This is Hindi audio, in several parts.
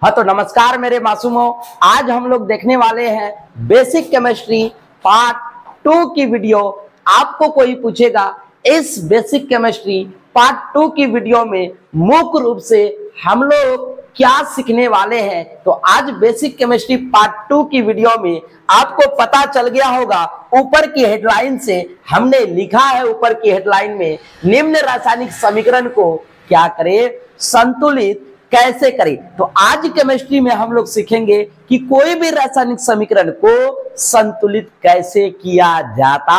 हाँ तो नमस्कार मेरे मासूमों, आज हम लोग देखने वाले हैं बेसिक केमिस्ट्री पार्ट 2 की वीडियो। आपको कोई पूछेगा इस बेसिक केमिस्ट्री पार्ट 2 की वीडियो में मुख्य रूप से हम लोग क्या सीखने वाले हैं। तो आज बेसिक केमिस्ट्री पार्ट 2 की वीडियो में आपको पता चल गया होगा, ऊपर की हेडलाइन से हमने लिखा है, ऊपर की हेडलाइन में निम्न रासायनिक समीकरण को क्या करें, संतुलित कैसे करें। तो आज केमिस्ट्री में हम लोग सीखेंगे कि कोई भी रासायनिक समीकरण को संतुलित कैसे किया जाता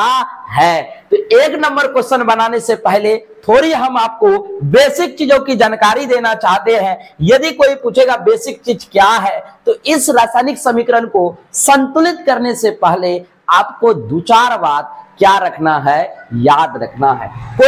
है। तो एक नंबर क्वेश्चन बनाने से पहले थोड़ी हम आपको बेसिक चीजों की जानकारी देना चाहते हैं। यदि कोई पूछेगा बेसिक चीज क्या है, तो इस रासायनिक समीकरण को संतुलित करने से पहले आपको दो चार बात क्या रखना है, याद रखना है।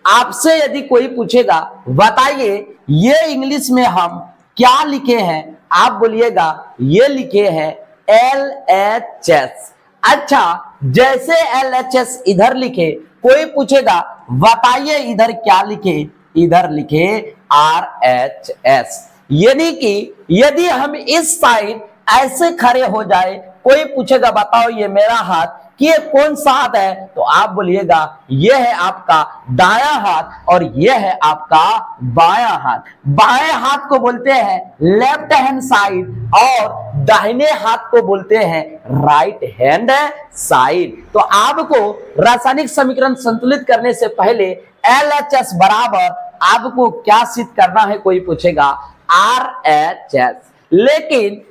आपसे यदि कोई पूछेगा बताइए ये इंग्लिश में हम क्या लिखे हैं, आप बोलिएगा ये लिखे हैं LHS। अच्छा, जैसे LHS इधर लिखे, कोई पूछेगा बताइए इधर क्या लिखे, इधर लिखे RHS। यानी कि यदि हम इस साइड ऐसे खड़े हो जाए, कोई पूछेगा बताओ ये मेरा हाथ कि ये कौन सा हाथ है, तो आप बोलिएगा ये है आपका दायां हाथ और ये है आपका बायां हाथ। बाएं हाथ को बोलते हैं लेफ्ट हैंड साइड और दाहिने हाथ को बोलते हैं राइट हैंड साइड। तो आपको रासायनिक समीकरण संतुलित करने से पहले LHS बराबर आपको क्या सिद्ध करना है, कोई पूछेगा RHS। लेकिन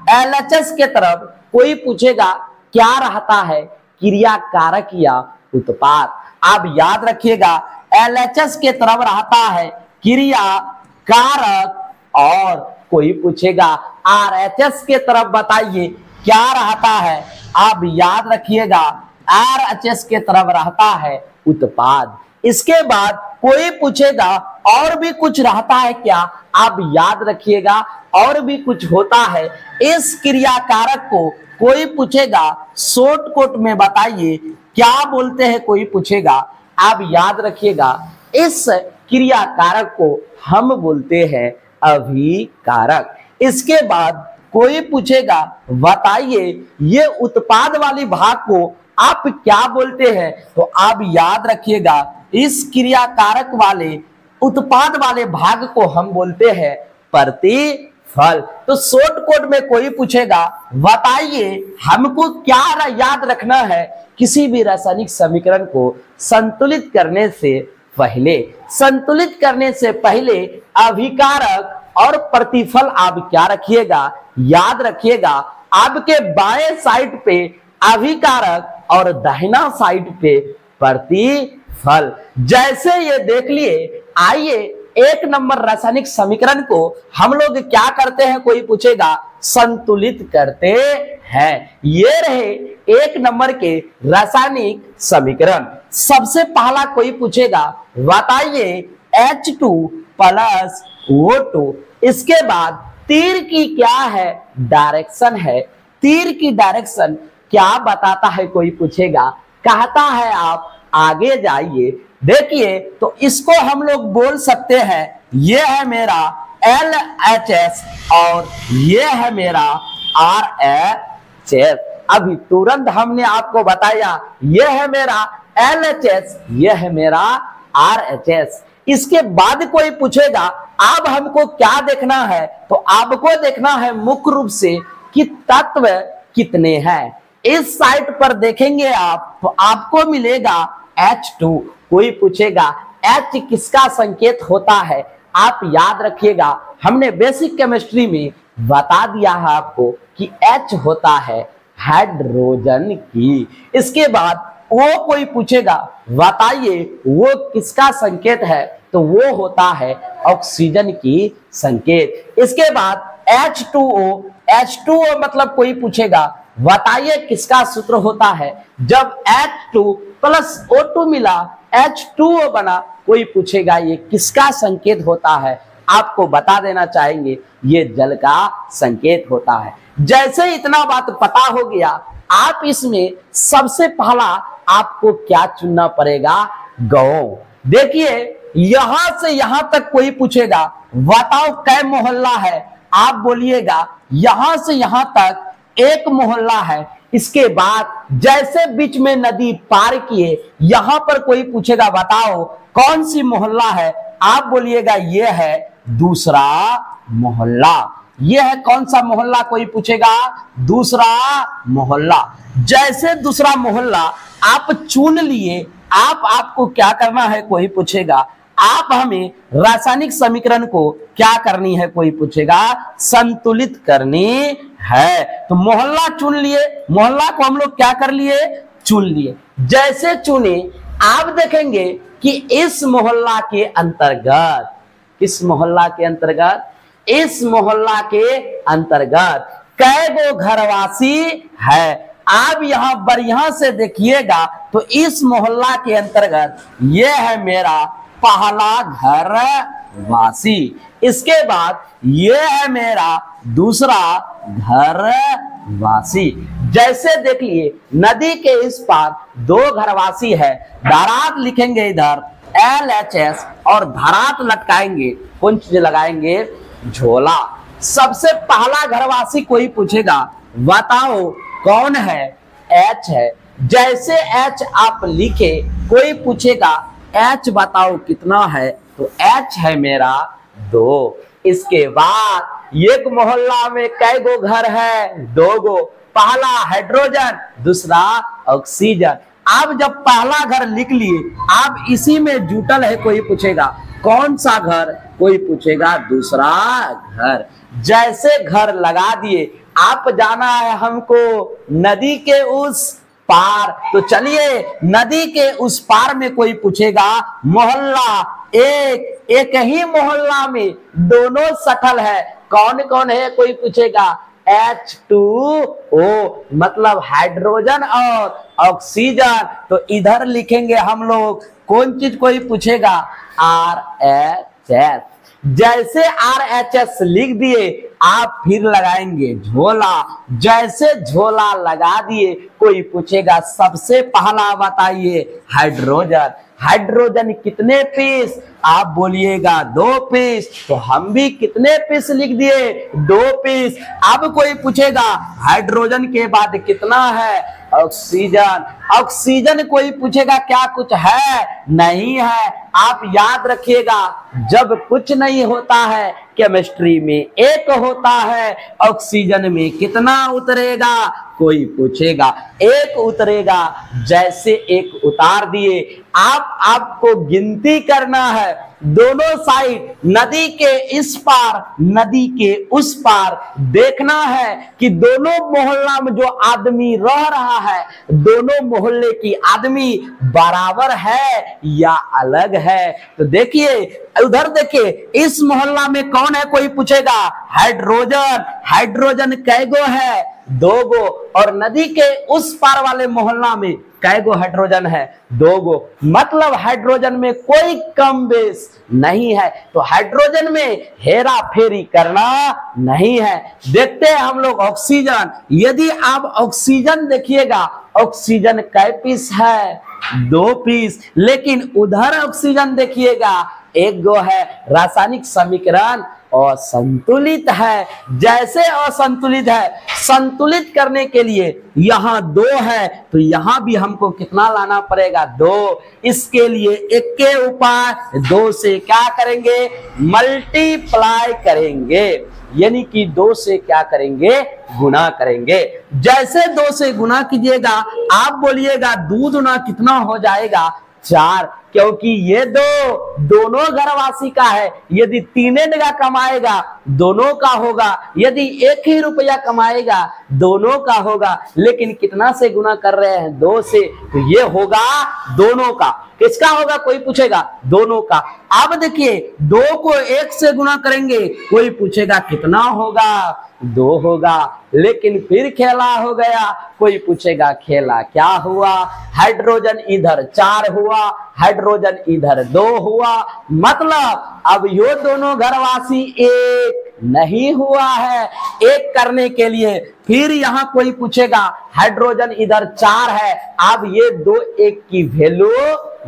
LHS के तरफ कोई पूछेगा क्या रहता है, क्रिया कारक या उत्पाद। आप याद रखिएगा LHS के तरफ रहता है क्रिया कारक, और कोई पूछेगा RHS के तरफ बताइए क्या रहता है, आप याद रखिएगा RHS के तरफ रहता है उत्पाद। इसके बाद कोई पूछेगा और भी कुछ रहता है क्या, आप याद रखिएगा और भी कुछ होता है। इस क्रिया कारक को कोई पूछेगा शॉर्ट कोट में बताइए क्या बोलते हैं, कोई पूछेगा, आप याद रखिएगा इस क्रिया कारक को हम बोलते हैं अभिकारक। इसके बाद कोई पूछेगा बताइए ये उत्पाद वाली भाग को आप क्या बोलते हैं, तो आप याद रखिएगा इस क्रिया कारक वाले उत्पाद वाले भाग को हम बोलते हैं प्रतिफल। तो शॉर्ट कोट में कोई पूछेगा बताइए हमको क्या याद रखना है किसी भी रासायनिक समीकरण को संतुलित करने से पहले। संतुलित करने से पहले अभिकारक और प्रतिफल आप क्या रखिएगा, याद रखिएगा। आपके बाएं साइड पे अभिकारक और दाहिना साइड पे प्रतिफल। जैसे ये देख लिए, आइए एक नंबर रासायनिक समीकरण को हम लोग क्या करते हैं, कोई पूछेगा संतुलित करते हैं। ये रहे एक नंबर के रासायनिक समीकरण। सबसे पहला कोई पूछेगा बताइए H2 प्लस O2। इसके बाद तीर की क्या है, डायरेक्शन है। तीर की डायरेक्शन क्या बताता है, कोई पूछेगा, कहता है आप आगे जाइए। देखिए तो इसको हम लोग बोल सकते हैं ये है मेरा LHS और ये है मेरा RHS। अभी तुरंत हमने आपको बताया ये है मेरा LHS, ये है मेरा RHS। इसके बाद कोई पूछेगा अब हमको क्या देखना है, तो आपको देखना है मुख्य रूप से कि तत्व कितने हैं। इस साइड पर देखेंगे आप तो आपको मिलेगा H2। कोई पूछेगा H किसका संकेत होता है, आप याद रखिएगा हमने बेसिक केमिस्ट्री में बता दिया है आपको कि H होता है हाइड्रोजन की। इसके बाद वो कोई पूछेगा बताइए वो किसका संकेत है, तो वो होता है ऑक्सीजन की संकेत। इसके बाद H2O, H2O मतलब कोई पूछेगा बताइए किसका सूत्र होता है, जब H2 प्लस O2 मिला H2O बना, कोई पूछेगा ये किसका संकेत होता है, आपको बता देना चाहेंगे ये जल का संकेत होता है। जैसे इतना बात पता हो गया, आप इसमें सबसे पहला आपको क्या चुनना पड़ेगा, गौ। देखिए यहां से यहां तक कोई पूछेगा बताओ कै मोहल्ला है, आप बोलिएगा यहां से यहां तक एक मोहल्ला है। इसके बाद जैसे बीच में नदी पार किए यहां पर कोई पूछेगा बताओ कौन सी मोहल्ला है, आप बोलिएगा ये है दूसरा मोहल्ला। ये है कौन सा मोहल्ला, कोई पूछेगा दूसरा मोहल्ला। जैसे दूसरा मोहल्ला आप चुन लिए, आपको क्या करना है, कोई पूछेगा आप हमें रासायनिक समीकरण को क्या करनी है, कोई पूछेगा संतुलित करनी है। तो मोहल्ला चुन लिए, मोहल्ला को हम लोग क्या कर लिए, चुन लिए। जैसे चुने आप देखेंगे कि इस मोहल्ला के अंतर्गत, इस मोहल्ला के अंतर्गत, इस मोहल्ला के अंतर्गत कै गो घरवासी है। आप यहां बढ़िया से देखिएगा तो इस मोहल्ला के अंतर्गत यह है मेरा पहला घर वासी, इसके बाद यह है मेरा दूसरा घर वासी। जैसे देखिए नदी के इस पार दो घरवासी है, धारात लिखेंगे इधर LHS और धारात लटकाएंगे, कौन चीज लगाएंगे, झोला। सबसे पहला घरवासी कोई पूछेगा बताओ कौन है, H है। जैसे H आप लिखे कोई पूछेगा H बताओ कितना है, तो H है मेरा 2। इसके बाद एक मोहल्ला में कै गो घर है, 2 गो। पहला हाइड्रोजन, दूसरा ऑक्सीजन। आप जब पहला घर लिख लिए आप इसी में जुटल है, कोई पूछेगा कौन सा घर, कोई पूछेगा दूसरा घर। जैसे घर लगा दिए, आप जाना है हमको नदी के उस पार, तो चलिए नदी के उस पार में कोई पूछेगा मोहल्ला, एक ही मोहल्ला में दोनों सटल है, कौन कौन है, कोई पूछेगा H2O मतलब हाइड्रोजन और ऑक्सीजन। तो इधर लिखेंगे हम लोग कौन चीज, कोई पूछेगा RHS। जैसे RHS लिख दिए आप फिर लगाएंगे झोला। जैसे झोला लगा दिए कोई पूछेगा सबसे पहला बताइए हाइड्रोजन। हाइड्रोजन कितने पीस, आप बोलिएगा 2 पीस, तो हम भी कितने पीस लिख दिए 2 पीस। अब कोई पूछेगा हाइड्रोजन के बाद कितना है, ऑक्सीजन। ऑक्सीजन कोई पूछेगा क्या कुछ है, नहीं है। आप याद रखिएगा जब कुछ नहीं होता है केमिस्ट्री में 1 होता है, ऑक्सीजन में कितना उतरेगा, कोई पूछेगा 1 उतरेगा। जैसे 1 उतार दिए आपको गिनती करना है, दोनों साइड नदी के इस पार नदी के उस पार देखना है कि दोनों मोहल्ला में जो आदमी रह रहा है दोनों मोहल्ले की आदमी बराबर है या अलग है। तो देखिए उधर देखिए इस मोहल्ला में कौन है, कोई पूछेगा हाइड्रोजन। हाइड्रोजन कै गो है, 2 गो। और नदी के उस पार वाले मोहल्ला में कै गो हाइड्रोजन है, 2 गो। मतलब हाइड्रोजन में कोई कम बेस नहीं है, तो हाइड्रोजन में हेरा फेरी करना नहीं है। देखते हैं हम लोग ऑक्सीजन। यदि आप ऑक्सीजन देखिएगा ऑक्सीजन कै पीस है, 2 पीस। लेकिन उधर ऑक्सीजन देखिएगा 1 गो है। रासायनिक समीकरण असंतुलित है। जैसे असंतुलित है, संतुलित करने के लिए यहाँ 2 है तो यहाँ भी हमको कितना लाना पड़ेगा, 2। इसके लिए एक के ऊपर 2 से क्या करेंगे, मल्टीप्लाई करेंगे, यानी कि 2 से क्या करेंगे, गुना करेंगे। जैसे 2 से गुना कीजिएगा आप बोलिएगा 2 दूना कितना हो जाएगा, 4। क्योंकि ये दोनों घरवासी का है। यदि 3 जगह कमाएगा दोनों का होगा, यदि 1 ही रुपया कमाएगा दोनों का होगा। लेकिन कितना से गुना कर रहे हैं, 2 से, तो ये होगा दोनों का। किसका होगा, कोई पूछेगा, दोनों का। अब देखिए 2 को 1 से गुना करेंगे, कोई पूछेगा कितना होगा, 2 होगा। लेकिन फिर खेला हो गया, कोई पूछेगा खेला क्या हुआ, हाइड्रोजन इधर 4 हुआ, हाइड्रोजन इधर 2 हुआ। मतलब अब ये दोनों घरवासी 1 नहीं हुआ है। 1 करने के लिए फिर यहाँ कोई पूछेगा हाइड्रोजन इधर 4 है, अब ये 2 1 की वैल्यू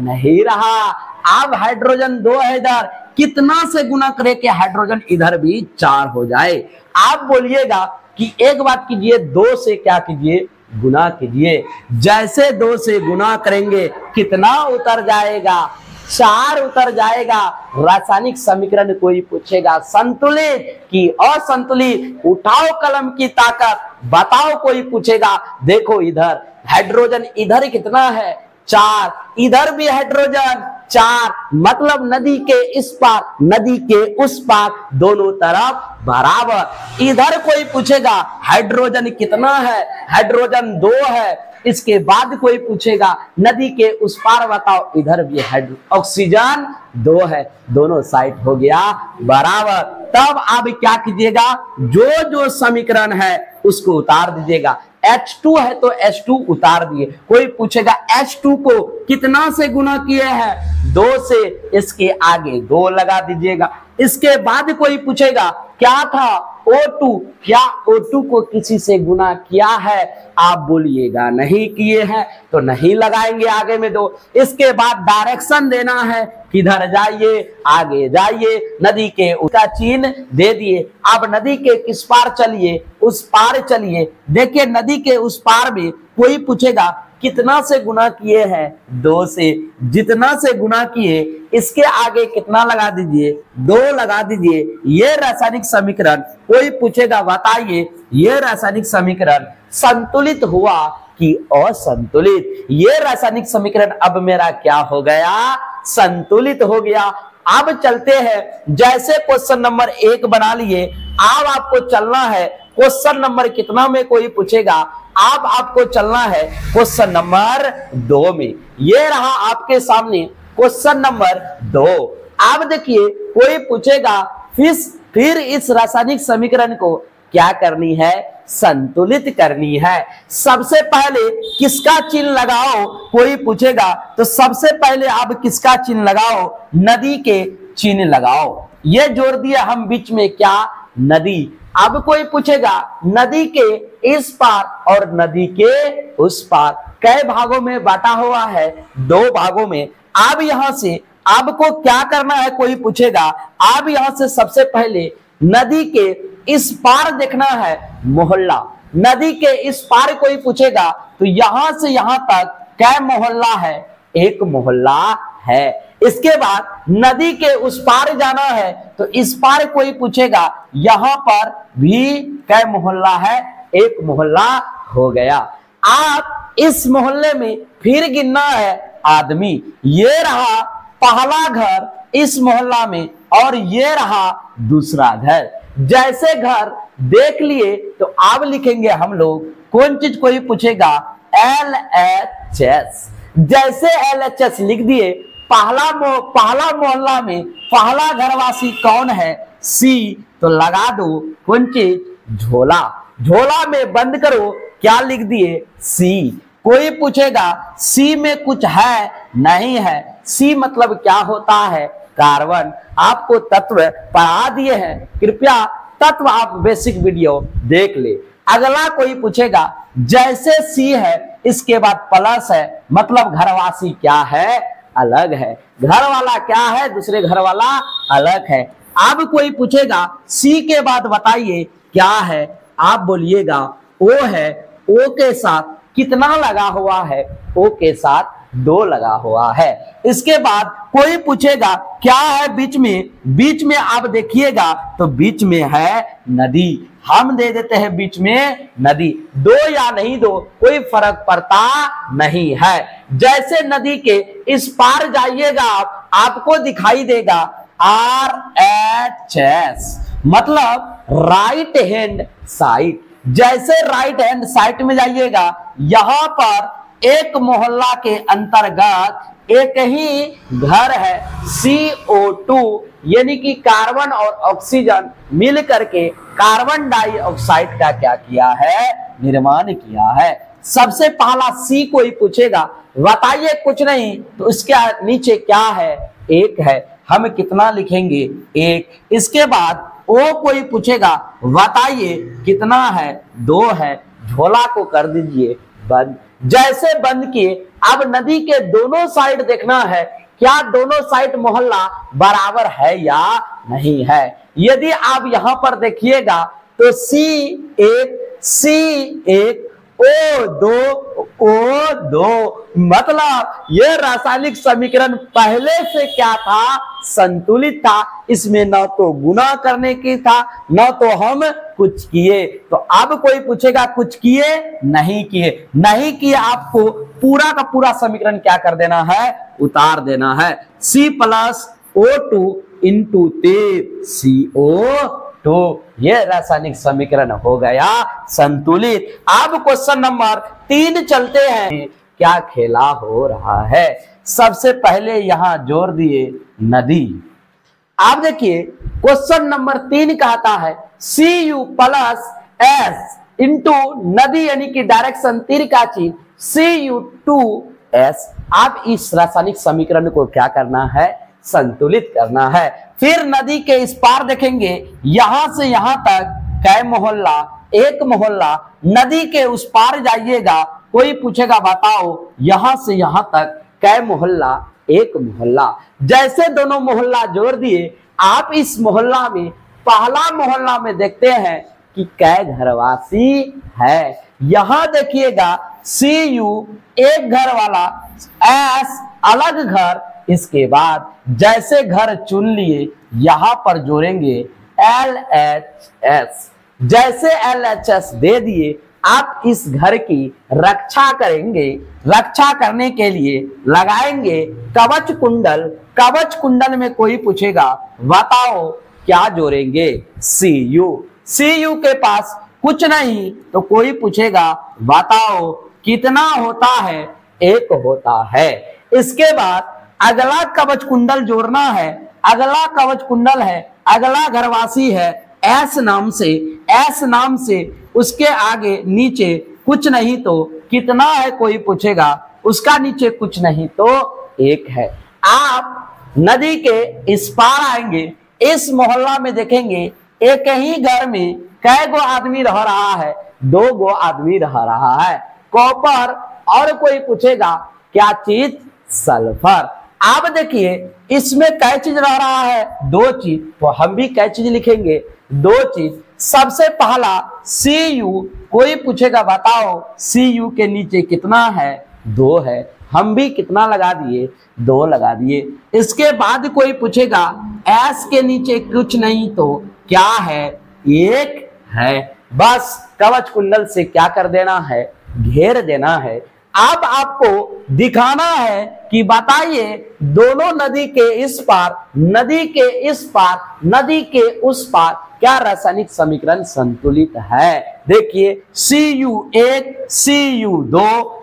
नहीं रहा। अब हाइड्रोजन 2 है इधर, कितना से गुना करे कि हाइड्रोजन इधर भी 4 हो जाए। आप बोलिएगा कि एक बात कीजिए, 2 से क्या कीजिए, गुना कीजिए। जैसे 2 से गुना करेंगे कितना उतर जाएगा, 4 उतर जाएगा। रासायनिक समीकरण कोई पूछेगा संतुलित कि असंतुलित, उठाओ कलम की ताकत, बताओ कोई पूछेगा। देखो इधर हाइड्रोजन इधर कितना है, 4, इधर भी हाइड्रोजन 4, मतलब नदी के इस पार नदी के उस पार दोनों तरफ बराबर। इधर कोई पूछेगा हाइड्रोजन कितना है, हाइड्रोजन 2 है। इसके बाद कोई पूछेगा नदी के उस पार बताओ, इधर भी ऑक्सीजन 2 है, दोनों साइड हो गया बराबर। तब आप क्या कीजिएगा, जो जो समीकरण है उसको उतार दीजिएगा। H2 है तो H2 उतार दिए। कोई पूछेगा H2 को कितना से गुना किए हैं, 2 से, इसके आगे 2 लगा दीजिएगा। इसके बाद कोई पूछेगा क्या था O2, क्या O2 को किसी से गुना किया है, आप बोलिएगा नहीं किए हैं तो नहीं लगाएंगे आगे में 2। इसके बाद डायरेक्शन देना है, किधर जाइए, आगे जाइए, नदी के उसका चिन्ह दे दिए। अब नदी के किस पार चलिए, उस पार चलिए। देखिए नदी के उस पार में कोई पूछेगा कितना से गुना किए हैं, 2 से, जितना से गुना किए इसके आगे कितना लगा दीजिए, 2 लगा दीजिए। ये रासायनिक समीकरण कोई पूछेगा बताइए, ये रासायनिक समीकरण संतुलित हुआ कि असंतुलित। ये रासायनिक समीकरण अब मेरा क्या हो गया, संतुलित हो गया। अब चलते हैं, जैसे क्वेश्चन नंबर 1 बना लिए, अब आपको चलना है क्वेश्चन नंबर कितना में कोई पूछेगा, अब आपको चलना है क्वेश्चन नंबर 2 में। ये रहा आपके सामने क्वेश्चन नंबर 2। अब देखिए कोई पूछेगा फिर इस रासायनिक समीकरण को क्या करनी है, संतुलित करनी है। सबसे पहले किसका चिन्ह लगाओ, कोई पूछेगा तो सबसे पहले आप किसका चिन्ह लगाओ, नदी के चिन्ह लगाओ। ये जोड़ दिया हम बीच में क्या, नदी। अब कोई पूछेगा नदी के इस पार और नदी के उस पार कई भागों में बांटा हुआ है, 2 भागों में। अब यहां से आपको क्या करना है, कोई पूछेगा, अब यहां से सबसे पहले नदी के इस पार देखना है मोहल्ला। नदी के इस पार कोई पूछेगा तो यहां से यहां तक क्या मोहल्ला है, 1 मोहल्ला है। इसके बाद नदी के उस पार जाना है तो इस पार कोई पूछेगा, यहां पर भी क्या मोहल्ला है, 1 मोहल्ला हो गया। आप इस मोहल्ले में फिर गिनना है आदमी। ये रहा पहला घर इस मोहल्ला में और ये रहा दूसरा घर। जैसे घर देख लिए तो आप लिखेंगे हम लोग कौन चीज, कोई पूछेगा LHS। जैसे LHS लिख दिए, पहला मोहल्ला में पहला घरवासी कौन है, C, तो लगा दो कौन चीज, झोला। झोला में बंद करो, क्या लिख दिए, C। कोई पूछेगा C में कुछ है, नहीं है। C मतलब क्या होता है, कार्बन। आपको तत्व पढ़ा दिए हैं, कृपया तत्व आप बेसिक वीडियो देख ले। अगला कोई पूछेगा जैसे C है इसके बाद प्लस है, मतलब घरवासी क्या है, अलग है। घर वाला क्या है, दूसरे घर वाला अलग है। अब कोई पूछेगा C के बाद बताइए क्या है, आप बोलिएगा O है, O के साथ कितना लगा हुआ है, O के साथ 2 लगा हुआ है। इसके बाद कोई पूछेगा क्या है बीच में आप देखिएगा तो बीच में है नदी। हम दे देते हैं बीच में नदी, 2 या नहीं 2 कोई फर्क पड़ता नहीं है। जैसे नदी के इस पार जाइएगा आपको दिखाई देगा RHS, मतलब राइट हैंड साइड। जैसे राइट हैंड साइड में जाइएगा, यहां पर एक मोहल्ला के अंतर्गत एक ही घर है, CO2, यानी कि कार्बन और ऑक्सीजन मिल करके कार्बन डाइऑक्साइड का क्या किया है, निर्माण किया है। सबसे पहला C कोई पूछेगा बताइए, कुछ नहीं तो इसके नीचे क्या है, 1 है। हम कितना लिखेंगे, 1। इसके बाद O कोई पूछेगा बताइए कितना है, 2 है। झोला को कर दीजिए बंद। जैसे बंद किए, अब नदी के दोनों साइड देखना है क्या दोनों साइड मोहल्ला बराबर है या नहीं है। यदि आप यहां पर देखिएगा तो C1 O2 मतलब ये रासायनिक समीकरण पहले से क्या था, संतुलित था। इसमें न तो गुणा करने की था न तो हम कुछ किए। तो अब कोई पूछेगा कुछ किए नहीं किए, आपको पूरा का पूरा समीकरण क्या कर देना है, उतार देना है। C+O2 इंटू CO2 ये रासायनिक समीकरण हो गया संतुलित। अब क्वेश्चन नंबर 3 चलते हैं। क्या खेला हो रहा है, सबसे पहले यहां जोड़ दिए नदी। आप देखिए क्वेश्चन नंबर 3 कहता है Cu+S इंटू नदी यानी कि डायरेक्शन तीर का चीज Cu2S। आप इस रासायनिक समीकरण को क्या करना है, संतुलित करना है। फिर नदी के इस पार देखेंगे, यहां से यहां तक कै मोहल्ला, एक मोहल्ला। नदी के उस पार जाइएगा, कोई पूछेगा बताओ यहां से यहां तक कै मोहल्ला, एक मोहल्ला। जैसे दोनों मोहल्ला जोड़ दिए, आप इस मोहल्ला में पहला मोहल्ला में देखते हैं कि कै घरवासी है। यहां देखिएगा Cu एक घर वाला, S अलग घर। इसके बाद जैसे घर चुन लिए, यहां पर जोड़ेंगे LHS। जैसे LHS दे दिए, आप इस घर की रक्षा करेंगे। रक्षा करने के लिए लगाएंगे कवच कुंडल। कवच कुंडल में कोई पूछेगा बताओ क्या जोड़ेंगे, Cu के पास कुछ नहीं, तो कोई पूछेगा बताओ कितना होता है, एक होता है। इसके बाद अगला कवच कुंडल जोड़ना है। अगला कवच कुंडल है, अगला घरवासी है S नाम से। उसके आगे नीचे कुछ नहीं तो कितना है, कोई पूछेगा, उसका नीचे कुछ नहीं तो एक है। आप नदी के इस पार आएंगे, इस मोहल्ला में देखेंगे एक ही घर में कै गो आदमी रह रहा है, 2 गो आदमी रह रहा है। कॉपर और कोई पूछेगा क्या चीज, सल्फर। आप देखिए इसमें कै चीज रह रहा है, 2 चीज, तो हम भी कै चीज लिखेंगे, 2 चीज। सबसे पहला Cu, कोई पूछेगा बताओ Cu के नीचे कितना है, 2 है, हम भी कितना लगा दिए, 2 लगा दिए। इसके बाद कोई पूछेगा S के नीचे कुछ नहीं तो क्या है, 1 है। बस कवच कुंडल से क्या कर देना है, घेर देना है। अब आपको दिखाना है कि बताइए दोनों नदी के इस पार, नदी के इस पार, नदी के उस पार क्या रासायनिक समीकरण संतुलित है। देखिए Cu1 Cu2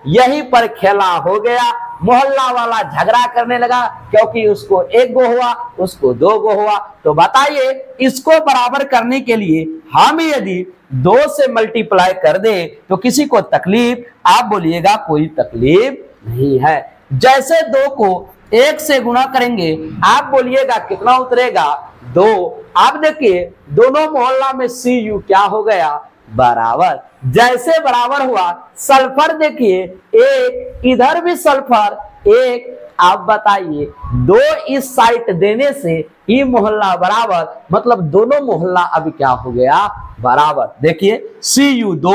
यहीं पर खेला हो गया। मोहल्ला वाला झगड़ा करने लगा क्योंकि उसको 1 गो हुआ, उसको 2 गो हुआ। तो बताइए इसको बराबर करने के लिए हम यदि 2 से मल्टीप्लाई कर दे तो किसी को तकलीफ, आप बोलिएगा कोई तकलीफ नहीं है। जैसे 2 को 1 से गुणा करेंगे, आप बोलिएगा कितना उतरेगा, 2। आप देखिए दोनों मोहल्ला में Cu क्या हो गया, बराबर। जैसे बराबर हुआ, सल्फर देखिए 1, इधर भी सल्फर 1। आप बताइए 2 इस साइड देने से ही मोहल्ला बराबर, मतलब दोनों मोहल्ला अब क्या हो गया, बराबर। देखिए Cu2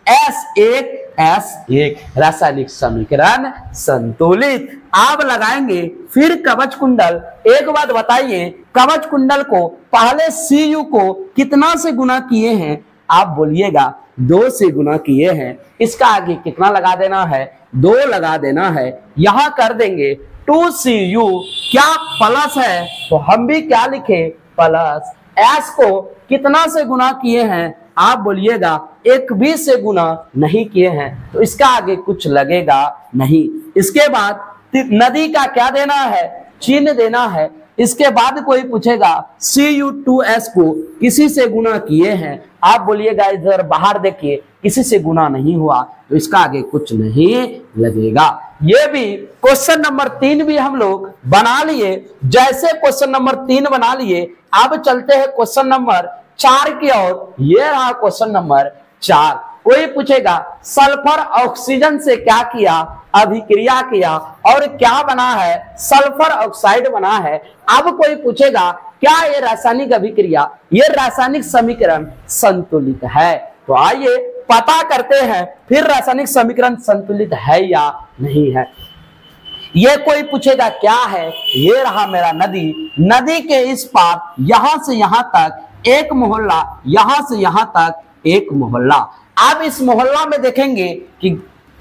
S1 S1 रासायनिक समीकरण संतुलित। आप लगाएंगे फिर कवच कुंडल। एक बात बताइए, कवच कुंडल को पहले Cu को कितना से गुना किए हैं, आप बोलिएगा 2 से गुना किए हैं। इसका आगे कितना लगा देना है, 2 लगा देना है। यहां कर देंगे 2Cu, क्या प्लस है तो हम भी क्या लिखे, प्लस। S को कितना से गुना किए हैं, आप बोलिएगा 1 भी से गुना नहीं किए हैं, तो इसका आगे कुछ लगेगा नहीं। इसके बाद नदी का क्या देना है, चिन्ह देना है। इसके बाद कोई पूछेगा Cu2S को किसी से गुना किए हैं, आप बोलिएगा इधर बाहर देखिए किसी से गुना नहीं हुआ, तो इसका आगे कुछ नहीं लगेगा। ये भी क्वेश्चन नंबर 3 भी हम लोग बना लिए। जैसे क्वेश्चन नंबर 3 बना लिए, अब चलते हैं क्वेश्चन नंबर 4 की ओर। ये रहा क्वेश्चन नंबर 4। कोई पूछेगा सल्फर ऑक्सीजन से क्या किया, अभिक्रिया किया और क्या बना है, सल्फर ऑक्साइड बना है। अब कोई पूछेगा क्या ये रासायनिक अभिक्रिया, ये रासायनिक समीकरण संतुलित है। तो आइए पता करते हैं फिर रासायनिक समीकरण संतुलित है या नहीं है। ये कोई पूछेगा क्या है, ये रहा मेरा नदी, नदी के इस पार यहां से यहां तक एक मोहल्ला, यहां से यहां तक एक मोहल्ला। अब इस मोहल्ला में देखेंगे कि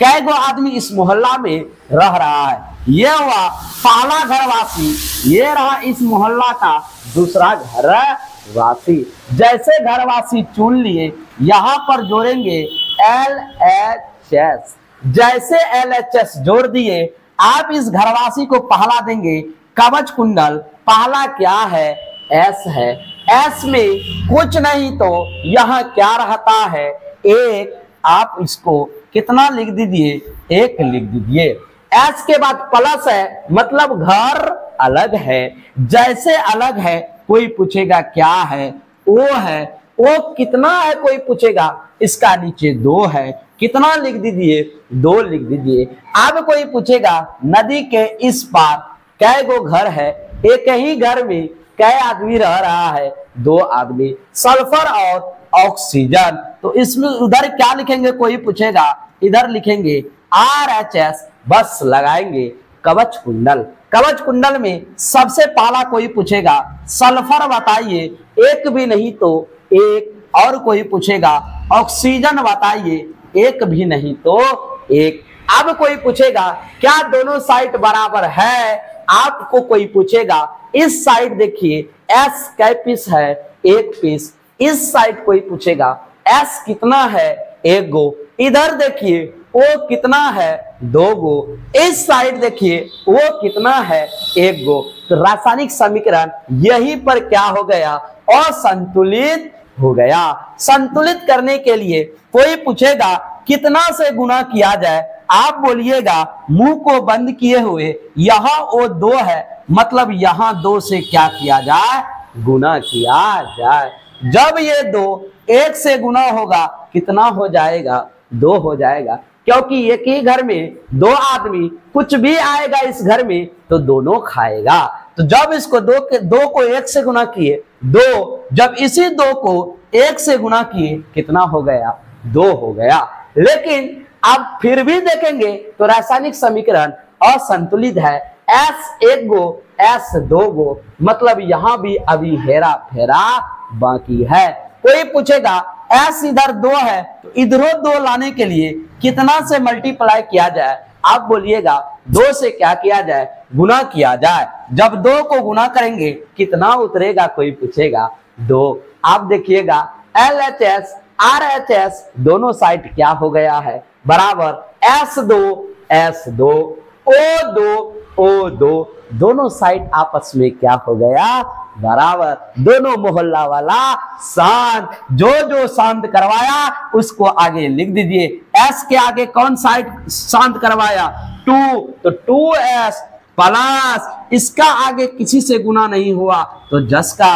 कै गो आदमी इस मोहल्ला में रह रहा है। ये हुआ पहला घरवासी, ये रहा इस मोहल्ला का दूसरा घरवासी। जैसे घरवासी चुन लिए, यहां पर जोड़ेंगे LHS। जैसे LHS जोड़ दिए, आप इस घरवासी को पहला देंगे कवच कुंडल। पहला क्या है, S है। S में कुछ नहीं तो यहां क्या रहता है, एक। आप इसको कितना लिख दीजिए, एक लिख दीजिए। S के बाद प्लस है, मतलब घर अलग है। जैसे अलग है, कोई पूछेगा क्या है, O है। O कितना है, कोई पूछेगा, इसका नीचे 2 है, कितना लिख दीजिए, 2 लिख दीजिए। अब कोई पूछेगा नदी के इस पार कै गो घर है, एक ही घर में कै आदमी रह रहा है, 2 आदमी। सल्फर और ऑक्सीजन, तो इसमें उधर क्या लिखेंगे, कोई पूछेगा, इधर लिखेंगे RHS, बस लगाएंगे कवच कुंडल। कवच कुंडल में सबसे पहला कोई पूछेगा सल्फर बताइए, एक भी नहीं तो एक। और कोई पूछेगा ऑक्सीजन बताइए, एक भी नहीं तो एक। अब कोई पूछेगा क्या दोनों साइड बराबर है, आपको कोई पूछेगा इस साइड देखिए S कै पीस है, 1 पीस। इस साइड कोई पूछेगा S कितना है, 1 गो। इधर देखिए O कितना है, 2 गो। इस साइड देखिए O कितना है, 1 गो। तो रासायनिक समीकरण यहीं पर क्या हो गया, असंतुलित हो गया। संतुलित करने के लिए कोई पूछेगा कितना से गुना किया जाए, आप बोलिएगा मुंह को बंद किए हुए, यहां वो 2 है, मतलब यहां 2 से क्या किया जाए, गुना किया जाए। जब ये 2 1 से गुना होगा, कितना हो जाएगा, 2 हो जाएगा। क्योंकि एक ही घर में 2 आदमी, कुछ भी आएगा इस घर में तो दोनों खाएगा। तो जब इसको 2 को 1 से गुना किए, 2। जब इसी 2 को 1 से गुना किए, कितना हो गया, 2 हो गया। लेकिन अब फिर भी देखेंगे तो रासायनिक समीकरण असंतुलित है। S 1 गो, S 2 गो, मतलब यहां भी अभी हेरा फेरा बाकी है। कोई पूछेगा S इधर 2 है, तो इधरों 2 लाने के लिए कितना से मल्टीप्लाई किया जाए, आप बोलिएगा 2 से क्या किया जाए, गुना किया जाए। जब 2 को गुना करेंगे कितना उतरेगा, कोई पूछेगा 2। आप देखिएगा LHS RHS दोनों साइड क्या हो गया है, बराबर S2 S2 O2 O2, दोनों साइड आपस में क्या हो गया, बराबर। दोनों मोहल्ला वाला शांत। जो जो शांत करवाया उसको आगे लिख दीजिए। S के आगे कौन साइड शांत करवाया, 2, तो 2S प्लस इसका आगे किसी से गुना नहीं हुआ तो 10 का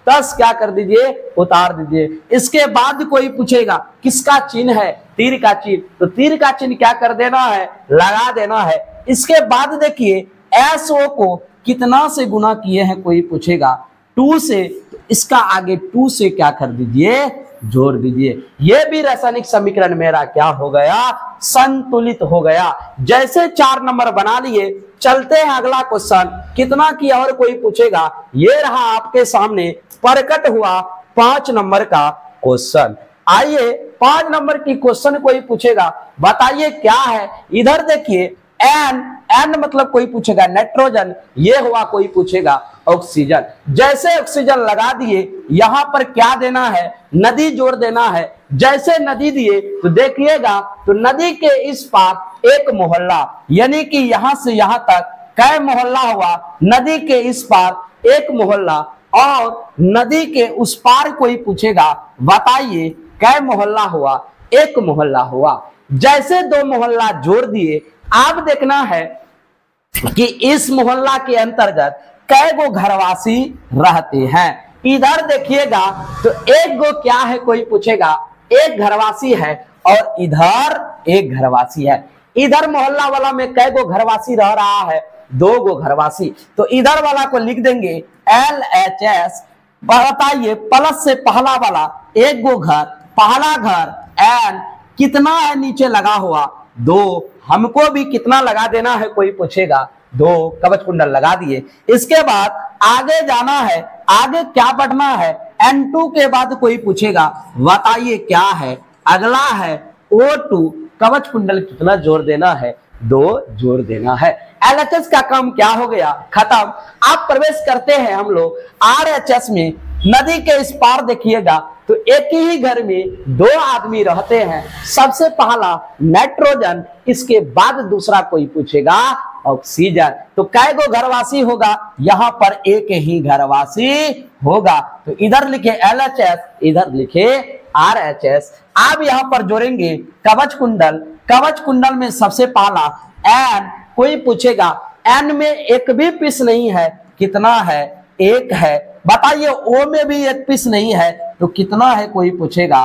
10 क्या कर दीजिए, उतार दीजिए। इसके बाद कोई पूछेगा किसका चिन्ह है, तीर का चिन्ह, तो तीर का चिन्ह क्या कर देना है, लगा देना है। इसके बाद देखिए SO को कितना से गुना किए हैं, कोई पूछेगा 2 से, तो इसका आगे 2 से क्या कर दीजिए, जोड़ दीजिए। यह भी रासायनिक समीकरण मेरा क्या हो गया, संतुलित हो गया। जैसे 4 नंबर बना लिए, चलते हैं अगला क्वेश्चन कितना किया, और कोई पूछेगा। ये रहा आपके सामने प्रकट हुआ 5 नंबर का क्वेश्चन। आइए 5 नंबर की क्वेश्चन कोई पूछेगा, बताइए क्या है। इधर देखिए N मतलब कोई पूछेगा नाइट्रोजन, ये हुआ कोई पूछेगा ऑक्सीजन। जैसे ऑक्सीजन लगा दिए, यहां पर क्या देना है, नदी जोड़ देना है। जैसे नदी दिए तो देखिएगा, तो नदी के इस पार एक मोहल्ला, यानी कि यहां से यहां तक कै मोहल्ला हुआ, नदी के इस पार एक मोहल्ला, और नदी के उस पार कोई पूछेगा बताइए कै मोहल्ला हुआ, एक मोहल्ला हुआ। जैसे 2 मोहल्ला जोड़ दिए, आप देखना है कि इस मोहल्ला के अंतर्गत कै गो घरवासी रहते हैं। इधर देखिएगा तो 1 गो क्या है, कोई पूछेगा, एक घरवासी है, और इधर एक घरवासी है। इधर मोहल्ला वाला में कै गो घरवासी रह रहा है? 2 गो घरवासी। तो इधर वाला को लिख देंगे LHS। बताइए प्लस से पहला वाला 1 गो घर, पहला घर एन कितना है नीचे लगा हुआ? 2। हमको भी कितना लगा देना है कोई पूछेगा? 2 कवच कुंडल लगा दिए। इसके बाद आगे जाना है, आगे क्या बढ़ना है? N2 के बाद कोई पूछेगा, बताइए क्या है? अगला है O2। कवच कुंडल कितना जोड़ देना है? 2 जोड़ देना है। LHS का काम क्या हो गया? खत्म। आप प्रवेश करते हैं हम लोग RHS में। नदी के इस पार देखिएगा तो एक ही घर में 2 आदमी रहते हैं। सबसे पहला नाइट्रोजन, इसके बाद दूसरा कोई पूछेगा ऑक्सीजन। तो कै गो घरवासी होगा? यहाँ पर एक ही घरवासी होगा। तो इधर लिखे LHS, इधर लिखे RHS। आप यहाँ पर जोड़ेंगे कवच कुंडल। कवच कुंडल में सबसे पहला N, कोई पूछेगा N में एक भी पीस नहीं है, कितना है? 1 है। बताइए O में भी एक पीस नहीं है, तो कितना है कोई पूछेगा?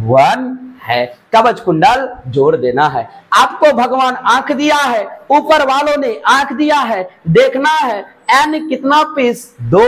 1 है। कवच कुंडल जोड़ देना है। आपको भगवान आंख दिया है, ऊपर वालों ने आंख दिया है, देखना है N कितना पीस? 2।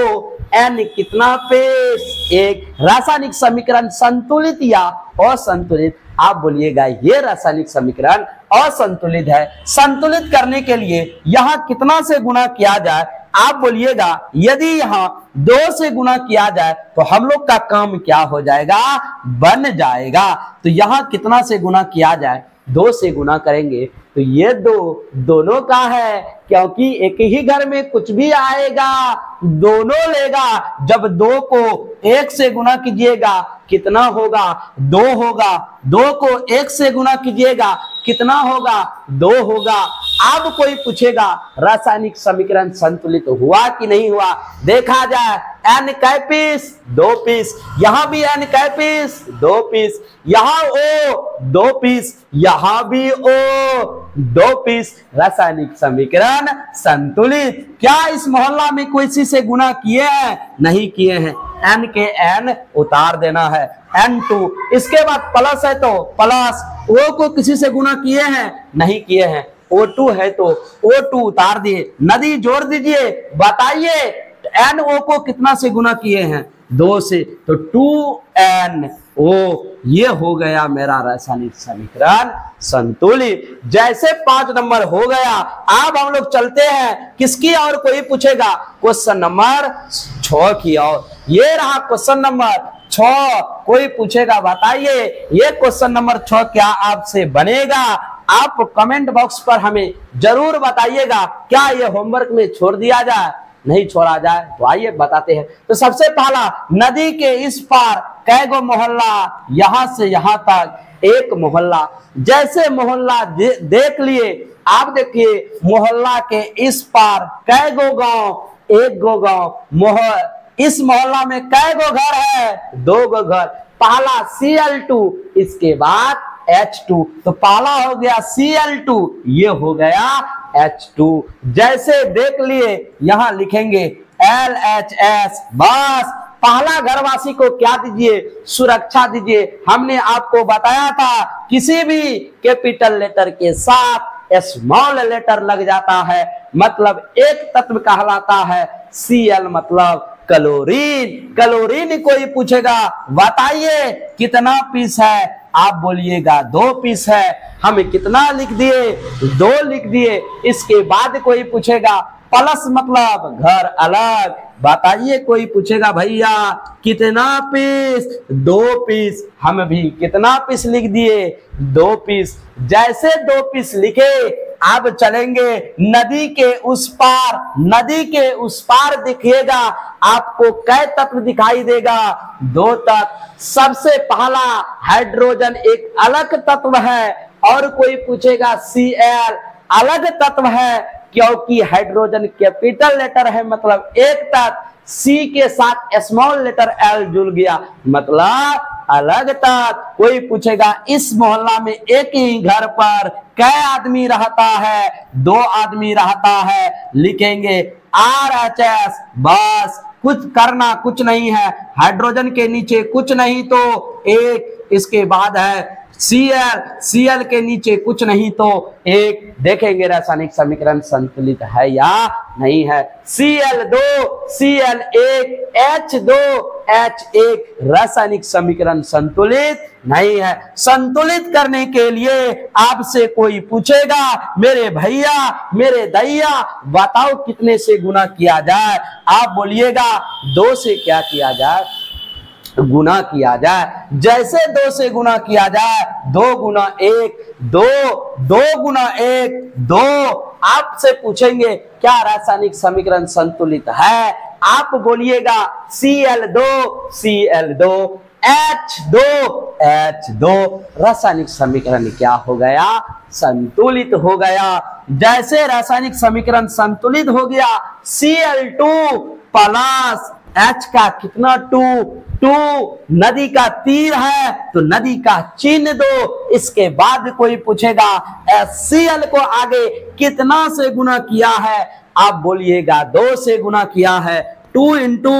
N कितना पीस? 1। रासायनिक समीकरण संतुलित या असंतुलित? आप बोलिएगा ये रासायनिक समीकरण असंतुलित है। संतुलित करने के लिए यहाँ कितना से गुणा किया जाए? आप बोलिएगा यदि यहाँ 2 से गुणा किया जाए तो हम लोग का काम क्या हो जाएगा? बन जाएगा। तो यहाँ कितना से गुणा किया जाए? 2 से गुणा करेंगे तो ये 2 दोनों का है, क्योंकि एक ही घर में कुछ भी आएगा दोनों लेगा। जब 2 को 1 से गुणा कीजिएगा कितना होगा? 2 होगा। 2 को 1 से गुणा कीजिएगा कितना होगा? 2 होगा। अब कोई पूछेगा रासायनिक समीकरण संतुलित हुआ कि नहीं हुआ? देखा जाए N कै पीस? 2 पीस। यहां भी N कै पीस? 2 पीस। यहां O 2 पीस, यहां भी O 2 पीस। रासायनिक समीकरण संतुलित। क्या इस मोहल्ला में कोई सी से गुणा किए हैं? नहीं किए हैं। N के N उतार देना है। N2। इसके बाद प्लस है तो प्लस। O को किसी से गुणा किए हैं? नहीं किए हैं। O2 है तो O2 उतार दिए। नदी जोड़ दीजिए, बताइए NO को कितना से गुणा किए हैं? 2 से। तो 2NO। ये हो गया मेरा रासायनिक समीकरण संतुलित। जैसे 5 नंबर हो गया, अब हम लोग चलते हैं किसकी और? कोई पूछेगा क्वेश्चन नंबर 6 की और। ये रहा क्वेश्चन नंबर 6। कोई पूछेगा, बताइए ये क्वेश्चन नंबर 6 क्या आपसे बनेगा? आप कमेंट बॉक्स पर हमें जरूर बताइएगा। क्या ये होमवर्क में छोड़ दिया जाए? नहीं छोड़ा जाए तो आइए बताते हैं। तो सबसे पहला, नदी के इस पार कै गो मोहल्ला? यहां से यहां तक 1 मोहल्ला। जैसे मोहल्ला देख लिए, आप देखिए मोहल्ला के इस पार कै गो गांव? 1 गो गांव। इस मोहल्ला में कै गो घर है? 2 गो घर। पहला Cl2, इसके बाद H2। तो पहला हो गया Cl2, ये हो गया H2। जैसे देख लिए, यहां लिखेंगे LHS। बस पहला घरवासी को क्या दीजिए? सुरक्षा दीजिए। हमने आपको बताया था किसी भी कैपिटल लेटर के साथ स्मॉल लेटर लग जाता है, मतलब एक तत्व कहलाता है। Cl मतलब क्लोरीन। क्लोरीन कोई पूछेगा, बताइए कितना पीस है? आप बोलिएगा 2 पीस है। हम कितना लिख दिए? 2 लिख दिए। इसके बाद कोई पूछेगा प्लस मतलब घर अलग। बताइए कोई पूछेगा भैया कितना पीस? 2 पीस। हम भी कितना पीस लिख दिए? 2 पीस। जैसे 2 पीस लिखे, अब चलेंगे नदी के उस पार। नदी के उस पार दिखिएगा आपको कै तत्व दिखाई देगा? 2 तत्व। सबसे पहला हाइड्रोजन एक अलग तत्व है, और कोई पूछेगा Cl अलग तत्व है, क्योंकि हाइड्रोजन कैपिटल लेटर है, मतलब एक तत्व। C के साथ स्मॉल लेटर L जुड़ गया, मतलब अलग तत्व। कोई पूछेगा इस मोहल्ला में एक ही घर पर कै आदमी रहता है? 2 आदमी रहता है। लिखेंगे RHS। बस कुछ करना कुछ नहीं है, हाइड्रोजन के नीचे कुछ नहीं तो एक इसके बाद है Cl, Cl के नीचे कुछ नहीं तो एक, देखेंगे रासायनिक समीकरण संतुलित है या नहीं है। Cl2, Cl1, H2, H1 रासायनिक समीकरण संतुलित नहीं है। संतुलित करने के लिए आपसे कोई पूछेगा मेरे भैया मेरे दैया बताओ कितने से गुना किया जाए, आप बोलिएगा 2 से क्या किया जाए, गुना किया जाए। जैसे 2 से गुना किया जाए 2 गुना 1 2, 2 गुना 1 2। आपसे पूछेंगे क्या रासायनिक समीकरण संतुलित है, आप बोलिएगा Cl2 Cl2 H2 H2 रासायनिक समीकरण क्या हो गया, संतुलित हो गया। जैसे रासायनिक समीकरण संतुलित हो गया Cl2 प्लस H का कितना 2 नदी का तीर है तो नदी का चिन्ह दो। इसके बाद कोई पूछेगा HCl को आगे कितना से गुना किया है, आप बोलिएगा 2 से गुना किया है 2 इंटू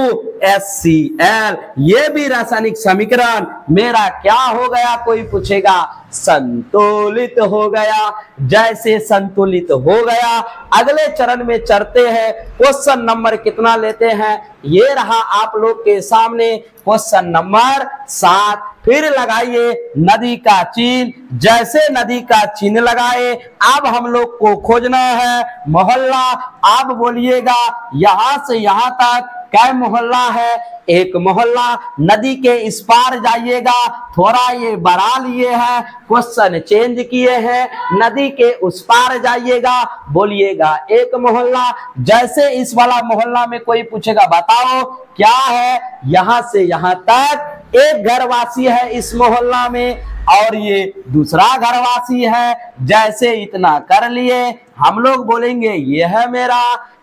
HCl। ये भी रासायनिक समीकरण मेरा क्या हो गया, कोई पूछेगा संतुलित हो गया। जैसे संतुलित हो गया अगले चरण में चलते हैं। क्वेश्चन नंबर कितना लेते हैं, ये रहा आप लोग के सामने क्वेश्चन नंबर 7। फिर लगाइए नदी का चिन्ह। जैसे नदी का चिन्ह लगाए अब हम लोग को खोजना है मोहल्ला। आप बोलिएगा यहां से यहां तक क्या मोहल्ला है, एक मोहल्ला। नदी के इस पार जाइएगा, थोड़ा ये बढ़ा लिए है, क्वेश्चन चेंज किए हैं। नदी के उस पार जाइएगा, बोलिएगा एक मोहल्ला। जैसे इस वाला मोहल्ला में कोई पूछेगा बताओ क्या है, यहां से यहां तक एक घरवासी है इस मोहल्ला में और ये दूसरा घरवासी है। जैसे इतना कर लिए हम लोग बोलेंगे ये है मेरा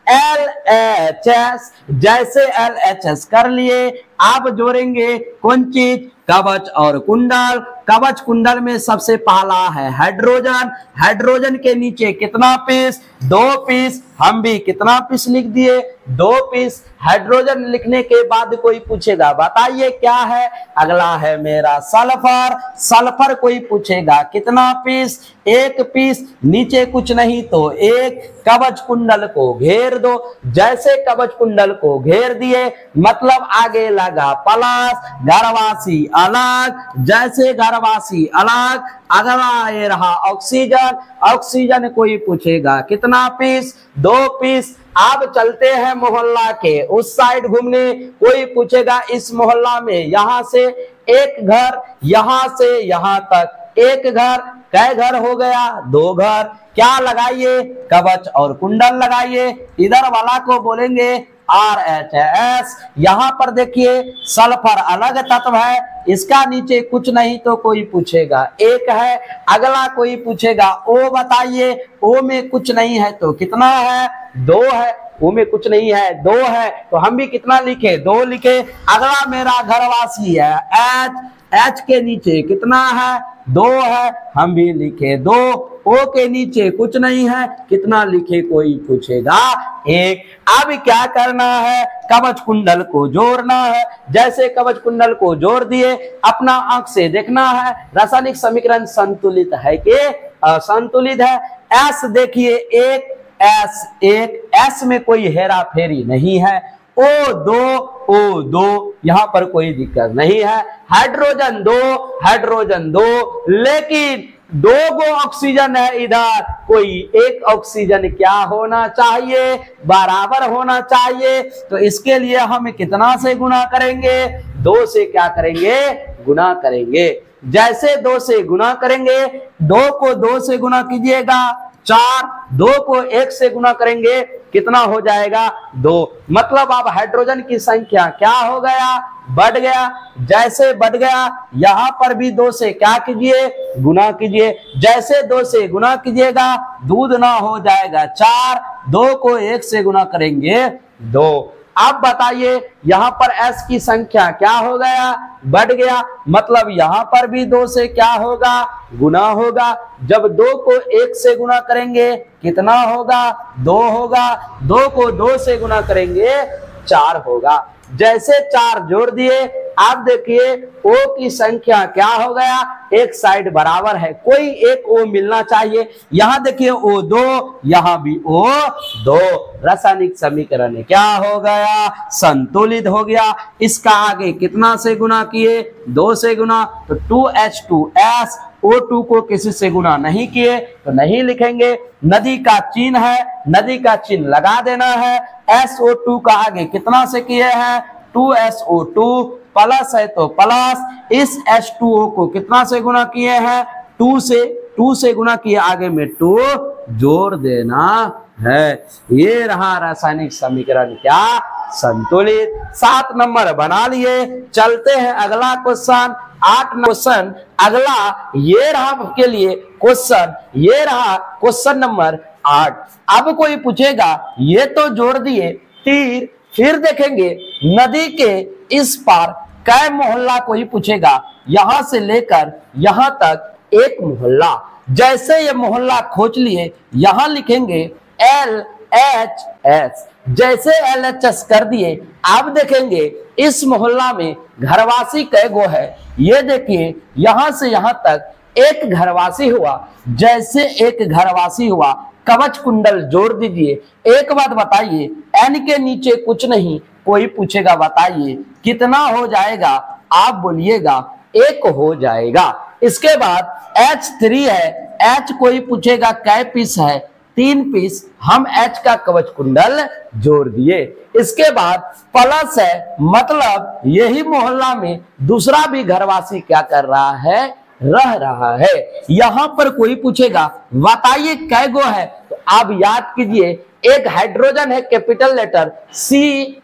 LHS। जैसे LHS कर लिए आप जोड़ेंगे कौन चीज, कवच और कुंडल। कवच कुंडल में सबसे पहला है हाइड्रोजन। हाइड्रोजन के नीचे कितना पीस, 2 पीस। हम भी कितना पीस लिख दिए, 2 पीस। हाइड्रोजन लिखने के बाद कोई पूछेगा बताइए क्या है, अगला है मेरा सल्फर। सल्फर कोई पूछेगा कितना पीस, 1 पीस। नीचे कुछ नहीं तो 1। कवच कुंडल को घेर दो। जैसे कवच कुंडल को घेर दिए मतलब आगे लगा प्लस, घरवासी अलग। जैसे घरवासी अलग अगला ये रहा ऑक्सीजन। ऑक्सीजन कोई पूछेगा कितना पीस, 2 पीस। आप चलते हैं मोहल्ला के उस साइड घूमने, कोई पूछेगा इस मोहल्ला में यहां से एक घर, यहां से यहां तक एक घर। कै घर हो गया, 2 घर। क्या लगाइए, कवच और कुंडल लगाइए। इधर वाला को बोलेंगे RHS। यहां पर देखिए सल्फर अलग तत्व है, इसका नीचे कुछ नहीं तो कोई पूछेगा 1 है। अगला कोई पूछेगा O बताइए, O में कुछ नहीं है तो कितना है, 2 है। O में कुछ नहीं है, 2 है तो हम भी कितना लिखे, 2 लिखे। अगला मेरा घरवासी है H। H के नीचे कितना है, 2 है, हम भी लिखे 2। O के नीचे कुछ नहीं है, कितना लिखे कोई पूछेगा 1। अब क्या करना है, कवच कुंडल को जोड़ना है। जैसे कवच कुंडल को जोड़ दिए अपना आंख से देखना है रासायनिक समीकरण संतुलित है कि असंतुलित है। S देखिए 1 S1, S में कोई हेरा फेरी नहीं है। O2 यहां पर कोई दिक्कत नहीं है। हाइड्रोजन 2 हाइड्रोजन 2, लेकिन 2 गो ऑक्सीजन है इधर, कोई एक ऑक्सीजन क्या होना चाहिए, बराबर होना चाहिए। तो इसके लिए हम कितना से गुना करेंगे, 2 से क्या करेंगे, गुना करेंगे। जैसे 2 से गुना करेंगे, 2 को 2 से गुना कीजिएगा 4, 2 को 1 से गुना करेंगे कितना हो जाएगा, 2। मतलब अब हाइड्रोजन की संख्या क्या हो गया, बढ़ गया। जैसे बढ़ गया यहां पर भी 2 से क्या कीजिए, गुना कीजिए। जैसे 2 से गुना कीजिएगा दूध ना हो जाएगा 4, 2 को 1 से गुना करेंगे 2। अब बताइए यहां पर S की संख्या क्या हो गया, बढ़ गया। मतलब यहां पर भी 2 से क्या होगा, गुना होगा। जब 2 को 1 से गुना करेंगे कितना होगा, 2 होगा। 2 को 2 से गुना करेंगे 4 होगा। जैसे 4 जोड़ दिए, आप देखिए O की संख्या क्या हो गया, एक साइड बराबर है, कोई एक O मिलना चाहिए। यहां देखिए O2, यहां भी O2, रासायनिक समीकरण क्या हो गया, संतुलित हो गया। इसका आगे कितना से गुना किए, 2 से गुना, तो 2H2S, O2 को किसी से गुना नहीं किए तो नहीं लिखेंगे। नदी का चिन्ह है, नदी का चिन्ह लगा देना है। SO2 का आगे कितना से किए हैं, 2SO2, प्लस है तो प्लस, इस H2O को कितना से गुना किए हैं, 2 से गुना किए, आगे में 2 जोड़ देना है। ये रहा रासायनिक समीकरण क्या, संतुलित। 7 नंबर बना लिए। चलते हैं अगला क्वेश्चन, 8 क्वेश्चन अगला ये रहा आपके लिए क्वेश्चन, ये रहा क्वेश्चन नंबर 8। अब कोई पूछेगा ये तो जोड़ दिए तीर, फिर देखेंगे नदी के इस पार कै मोहल्ला, कोई पूछेगा यहां से लेकर यहां तक एक मोहल्ला। जैसे ये मोहल्ला खोज लिए, यहां लिखेंगे LHS। जैसे LHS कर दिए, आप देखेंगे इस मोहल्ला में घरवासी कै गो है, ये देखिए यहां से यहां तक एक घरवासी हुआ। जैसे एक घरवासी हुआ, कवच कुंडल जोड़ दीजिए। एक बात बताइए, N के नीचे कुछ नहीं, कोई पूछेगा बताइए कितना हो जाएगा, आप बोलिएगा 1 हो जाएगा। इसके बाद H3 है, H कोई पूछेगा कै पीस है, 3 पीस, हम H का कवच कुंडल जोड़ दिए। इसके बाद प्लस है, मतलब यही मोहल्ला में दूसरा भी घरवासी क्या कर रहा है, रह रहा है। यहां पर कोई पूछेगा बताइए कै गो है, तो आप याद कीजिए, एक हाइड्रोजन है capital letter, C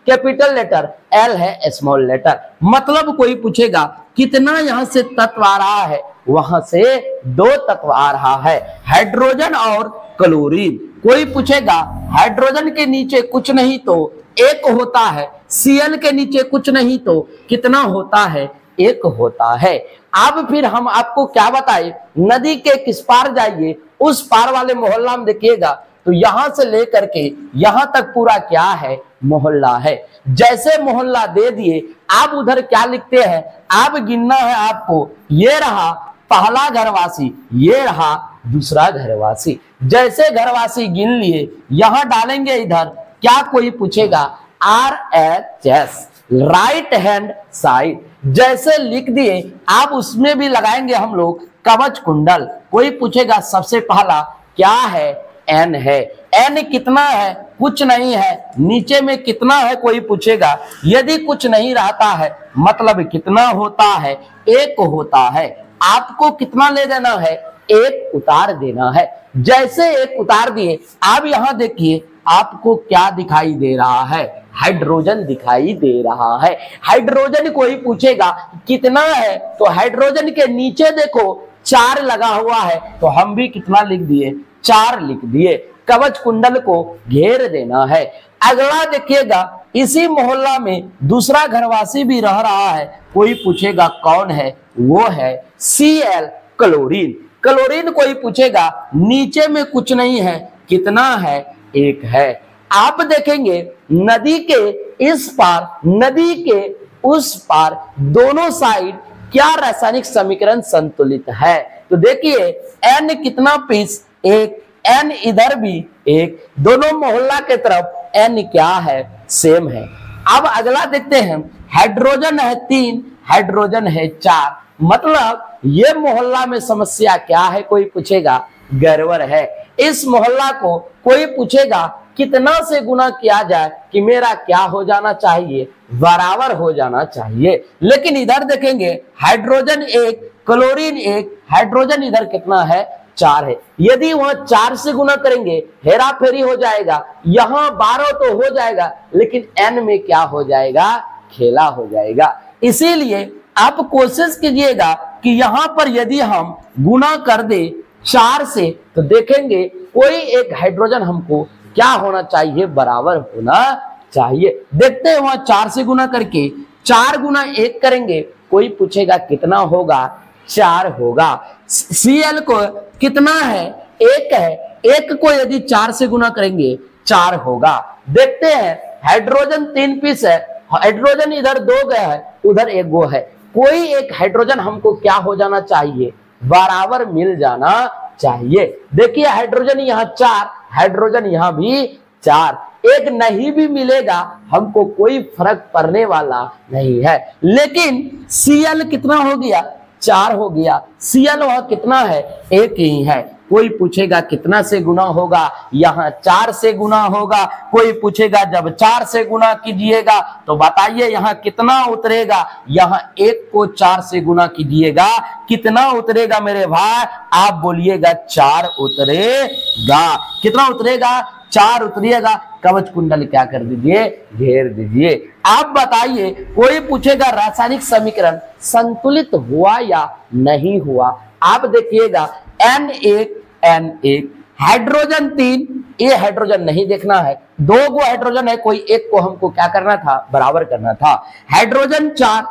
capital letter, L है स्मॉल लेटर। मतलब कोई पूछेगा कितना यहां से तत्व आ रहा है, वहां से 2 तत्व आ रहा है, हाइड्रोजन और क्लोरीन। कोई पूछेगा हाइड्रोजन के नीचे कुछ नहीं तो 1 होता है, Cl के नीचे कुछ नहीं तो कितना होता है, 1 होता है। अब फिर हम आपको क्या बताए, नदी के किस पार जाइए, उस पार वाले मोहल्ला में देखिएगा तो यहां से लेकर के यहां तक पूरा क्या है, मोहल्ला है। जैसे मोहल्ला दे दिए, आप उधर क्या लिखते हैं, आप गिनना है आपको, ये रहा पहला घरवासी, ये रहा दूसरा घरवासी। जैसे घरवासी गिन लिए, यहां डालेंगे इधर, क्या कोई पूछेगा RHS, राइट हैंड साइड। जैसे लिख दिए, आप उसमें भी लगाएंगे हम लोग कवच कुंडल। कोई पूछेगा सबसे पहला क्या है, N है। N कितना है, कुछ नहीं है, नीचे में कितना है कोई पूछेगा, यदि कुछ नहीं रहता है मतलब कितना होता है, 1 होता है। आपको कितना ले देना है, 1 उतार देना है। जैसे 1 उतार दिए, आप यहां देखिए आपको क्या दिखाई दे रहा है, हाइड्रोजन दिखाई दे रहा है। हाइड्रोजन कोई पूछेगा कितना है, तो हाइड्रोजन के नीचे देखो 4 लगा हुआ है, तो हम भी कितना लिख दिए, 4 लिख दिए। कवच कुंडल को घेर देना है। अगला देखिएगा, इसी मोहल्ला में दूसरा घरवासी भी रह रहा है, कोई पूछेगा कौन है, वो है Cl, क्लोरीन। क्लोरीन कोई पूछेगा नीचे में कुछ नहीं है, कितना है, 1 है। आप देखेंगे नदी के इस पार, नदी के उस पार, दोनों साइड क्या रासायनिक समीकरण संतुलित है। तो देखिए N कितना पीस, 1, N इधर भी 1, दोनों मोहल्ला के तरफ N क्या है, सेम है। अब अगला देखते हैं, हाइड्रोजन है 3, हाइड्रोजन है 4, मतलब ये मोहल्ला में समस्या क्या है, कोई पूछेगा गड़बड़ है। इस मोहल्ला को कोई पूछेगा कितना से गुना किया जाए कि मेरा क्या हो जाना चाहिए, बराबर हो जाना चाहिए। लेकिन इधर देखेंगे हाइड्रोजन 1, क्लोरीन 1, हाइड्रोजन इधर कितना है, 4 है। यदि वहां 4 से गुना करेंगे हेरा फेरी हो जाएगा, यहां 12 तो हो जाएगा, लेकिन N में क्या हो जाएगा, खेला हो जाएगा। इसीलिए आप कोशिश कीजिएगा कि यहां पर यदि हम गुना कर दे 4 से, तो देखेंगे कोई एक हाइड्रोजन हमको क्या होना चाहिए, बराबर होना चाहिए। देखते हैं वहां 4 से गुना करके, 4 गुना 1 करेंगे, कोई पूछेगा कितना होगा, 4 होगा। Cl को कितना है, 1 है, 1 को यदि 4 से गुना करेंगे 4 होगा। देखते हैं हाइड्रोजन 3 पीस है, हाइड्रोजन इधर 2 गया है, उधर 1 गो है। कोई एक हाइड्रोजन हमको क्या हो जाना चाहिए, बराबर मिल जाना चाहिए। देखिए हाइड्रोजन यहाँ 4, हाइड्रोजन यहाँ भी 4, एक नहीं भी मिलेगा हमको कोई फर्क पड़ने वाला नहीं है। लेकिन Cl कितना हो गया, 4 हो गया। Cl वह कितना है, 1 ही है। कोई पूछेगा कितना से गुना होगा, यहाँ 4 से गुना होगा। कोई पूछेगा जब 4 से गुना कीजिएगा तो बताइए यहाँ कितना उतरेगा, यहाँ 1 को 4 से गुना कीजिएगा कितना उतरेगा मेरे भाई, आप बोलिएगा 4 उतरेगा। कितना उतरेगा, 4 उतरिएगा। कवच कुंडल क्या कर दीजिए, घेर दीजिए। आप बताइए, कोई पूछेगा रासायनिक समीकरण संतुलित हुआ या नहीं हुआ, आप देखिएगा N1 हाइड्रोजन 3, ये हाइड्रोजन नहीं देखना है, 2 गो हाइड्रोजन है, कोई एक को हमको क्या करना था, बराबर करना था। हाइड्रोजन 4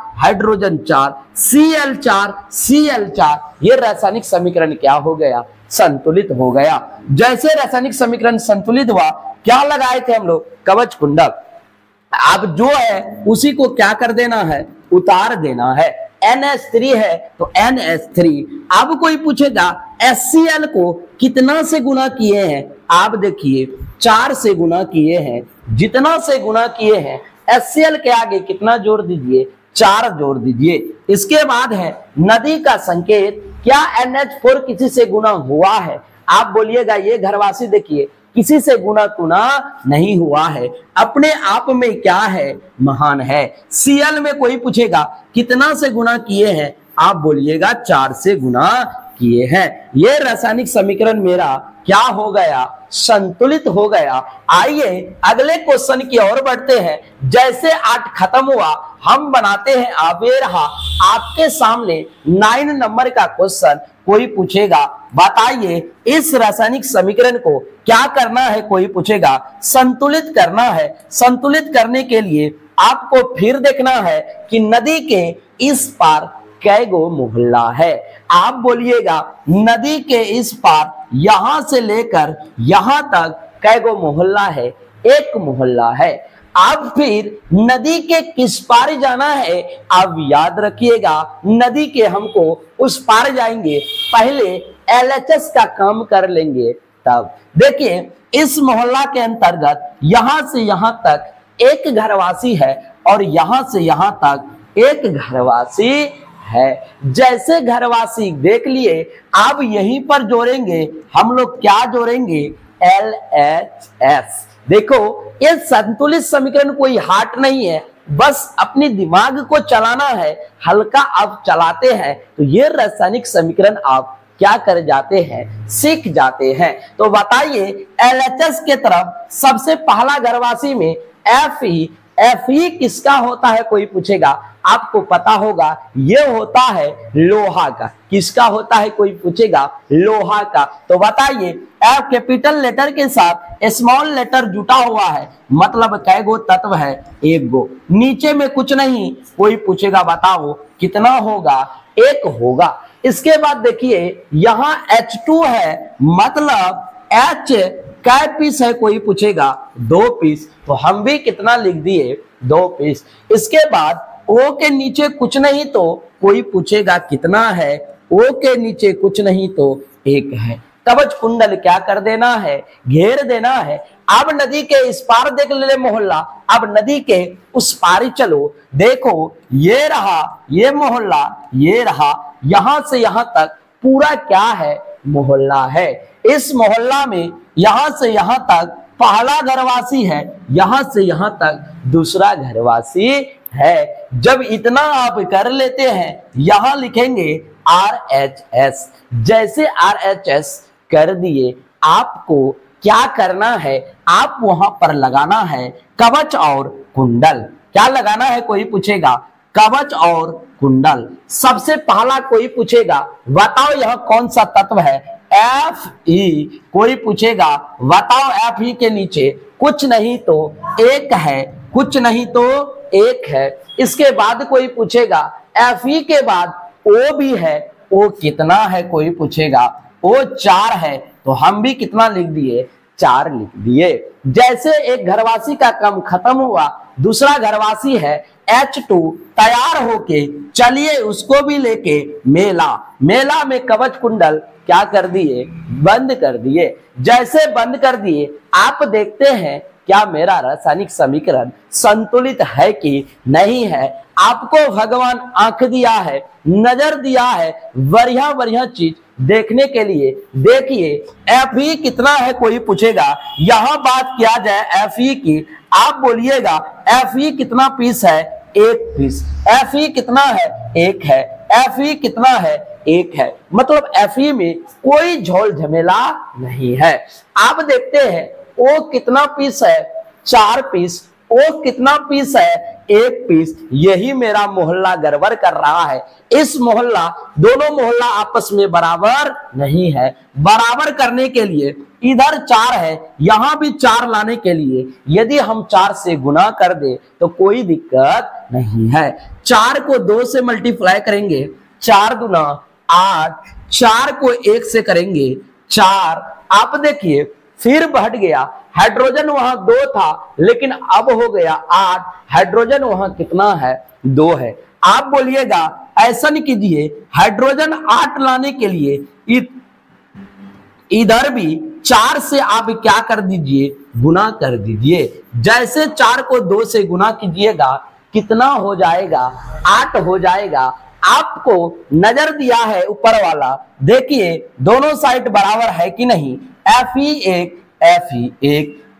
Cl4 ये रासायनिक समीकरण क्या हो गया, संतुलित हो गया। जैसे रासायनिक समीकरण संतुलित हुआ, क्या लगाए थे हम लोग, कवच कुंडल। अब जो है उसी को क्या कर देना है, उतार देना है। NH3 है तो NH3। अब कोई पूछेगा HCl को कितना से गुना किए हैं, आप देखिए 4 से गुना किए हैं। जितना से गुना किए हैं HCl के आगे कितना जोड़ दीजिए, 4 जोड़ दीजिए। इसके बाद है नदी का संकेत, क्या NH4 किसी से गुना हुआ है, आप बोलिएगा ये घरवासी देखिए किसी से गुना कुना नहीं हुआ है, अपने आप में क्या है, महान है। Cl में कोई पूछेगा कितना से गुना किए हैं, आप बोलिएगा 4 से गुना किए हैं। ये रासायनिक समीकरण मेरा क्या हो गया, संतुलित हो गया। आइए अगले क्वेश्चन की ओर बढ़ते हैं। जैसे 8 खत्म हुआ, हम बनाते हैं आगे रहा आपके सामने 9 नंबर का क्वेश्चन। कोई पूछेगा बताइए इस रासायनिक समीकरण को क्या करना है, कोई पूछेगा संतुलित करना है। संतुलित करने के लिए आपको फिर देखना है कि नदी के इस पार कै गो मोहल्ला है। आप बोलिएगा नदी के इस पार यहां से लेकर यहां तक कै गो मोहल्ला है, 1 मोहल्ला है। अब फिर नदी के किस पार जाना है, आप याद रखिएगा नदी के हमको उस पार जाएंगे, पहले LHS का काम कर लेंगे तब। देखिए इस मोहल्ला के अंतर्गत यहां से यहां तक 1 घरवासी है और यहां से यहां तक 1 घरवासी है। जैसे घरवासी देख लिए, आप यहीं पर जोड़ेंगे, हम लोग क्या जोड़ेंगे, LHS। देखो ये संतुलित समीकरण कोई हार्ड नहीं है, बस अपनी दिमाग को चलाना है। हल्का आप चलाते हैं तो ये रासायनिक समीकरण आप क्या कर जाते हैं, सीख जाते हैं। तो बताइए LHS के तरफ सबसे पहला घरवासी में Fe किसका होता है, कोई पूछेगा, आपको पता होगा ये होता है लोहा का। किसका होता है, कोई पूछेगा, लोहा का। तो बताइए F कैपिटल लेटर के साथ स्मॉल लेटर जुटा हुआ है, मतलब कै गो तत्व है, 1 गो। नीचे में कुछ नहीं, कोई पूछेगा बताओ कितना होगा, 1 होगा। इसके बाद देखिए यहाँ H2 है, मतलब H कै पीस है, कोई पूछेगा 2 पीस, तो हम भी कितना लिख दिए, 2 पीस। इसके बाद O के नीचे कुछ नहीं तो कोई पूछेगा कितना है, O के नीचे कुछ नहीं तो 1 है। कवच कुंडल क्या कर देना है, घेर देना है। अब नदी के इस पार देख ले मोहल्ला, अब नदी के उस पार चलो। देखो ये रहा ये मोहल्ला, ये रहा, यहां से यहां तक पूरा क्या है, मोहल्ला है। इस मोहल्ला में यहां से यहां तक पहला घरवासी है, यहां से यहां तक दूसरा घरवासी है। जब इतना आप कर लेते हैं, यहां लिखेंगे RHS। जैसे RHS कर दिए, आपको क्या करना है, आप वहां पर लगाना है कवच और कुंडल। क्या लगाना है, कोई पूछेगा, कवच और कुंडल। सबसे पहला कोई पूछेगा बताओ यह कौन सा तत्व है, Fe। कोई पूछेगा बताओ Fe के नीचे कुछ नहीं तो 1 है, कुछ नहीं तो 1 है। इसके बाद कोई पूछेगा Fe के बाद O भी है, O कितना है, कोई पूछेगा O 4 है, तो हम भी कितना लिख दिए, 4 लिख दिए। जैसे एक घरवासी का काम खत्म हुआ, दूसरा घरवासी है H2 तैयार होके चलिए उसको भी लेके मेला में कवच कुंडल क्या कर दिए, बंद कर दिए। जैसे बंद कर दिए आप देखते हैं क्या मेरा रासायनिक समीकरण संतुलित है कि नहीं है। आपको भगवान आंख दिया है, नजर दिया है, बढ़िया बढ़िया चीज देखने के लिए। देखिए Fe कितना है कोई पूछेगा, यहां बात किया जाए Fe की, आप बोलिएगा Fe कितना पीस है, 1 पीस। Fe कितना है, 1 है। Fe कितना है, 1 है। मतलब Fe में कोई झोल झमेला नहीं है। आप देखते हैं O कितना पीस है, 4 पीस। O कितना पीस है, 1 पीस। यही मेरा मोहल्ला गड़बड़ कर रहा है। इस मोहल्ला, दोनों मोहल्ला आपस में बराबर नहीं है। बराबर करने के लिए इधर 4 है, यहां भी 4 लाने के लिए यदि हम 4 से गुना कर दे तो कोई दिक्कत नहीं है। 4 को 2 से मल्टीप्लाई करेंगे, 4 दूना 8। 4 को 1 से करेंगे 4। आप देखिए फिर बढ़ गया, हाइड्रोजन वहां 2 था लेकिन अब हो गया 8। हाइड्रोजन वहां कितना है, 2 है। आप बोलिएगा ऐसा नहीं कीजिए, हाइड्रोजन 8 लाने के लिए इधर भी 4 से आप क्या कर दीजिए, गुना कर दीजिए। जैसे 4 को 2 से गुना कीजिएगा कितना हो जाएगा, 8 हो जाएगा। आपको नजर दिया है ऊपर वाला, देखिए दोनों साइड बराबर है कि नहीं। Fe1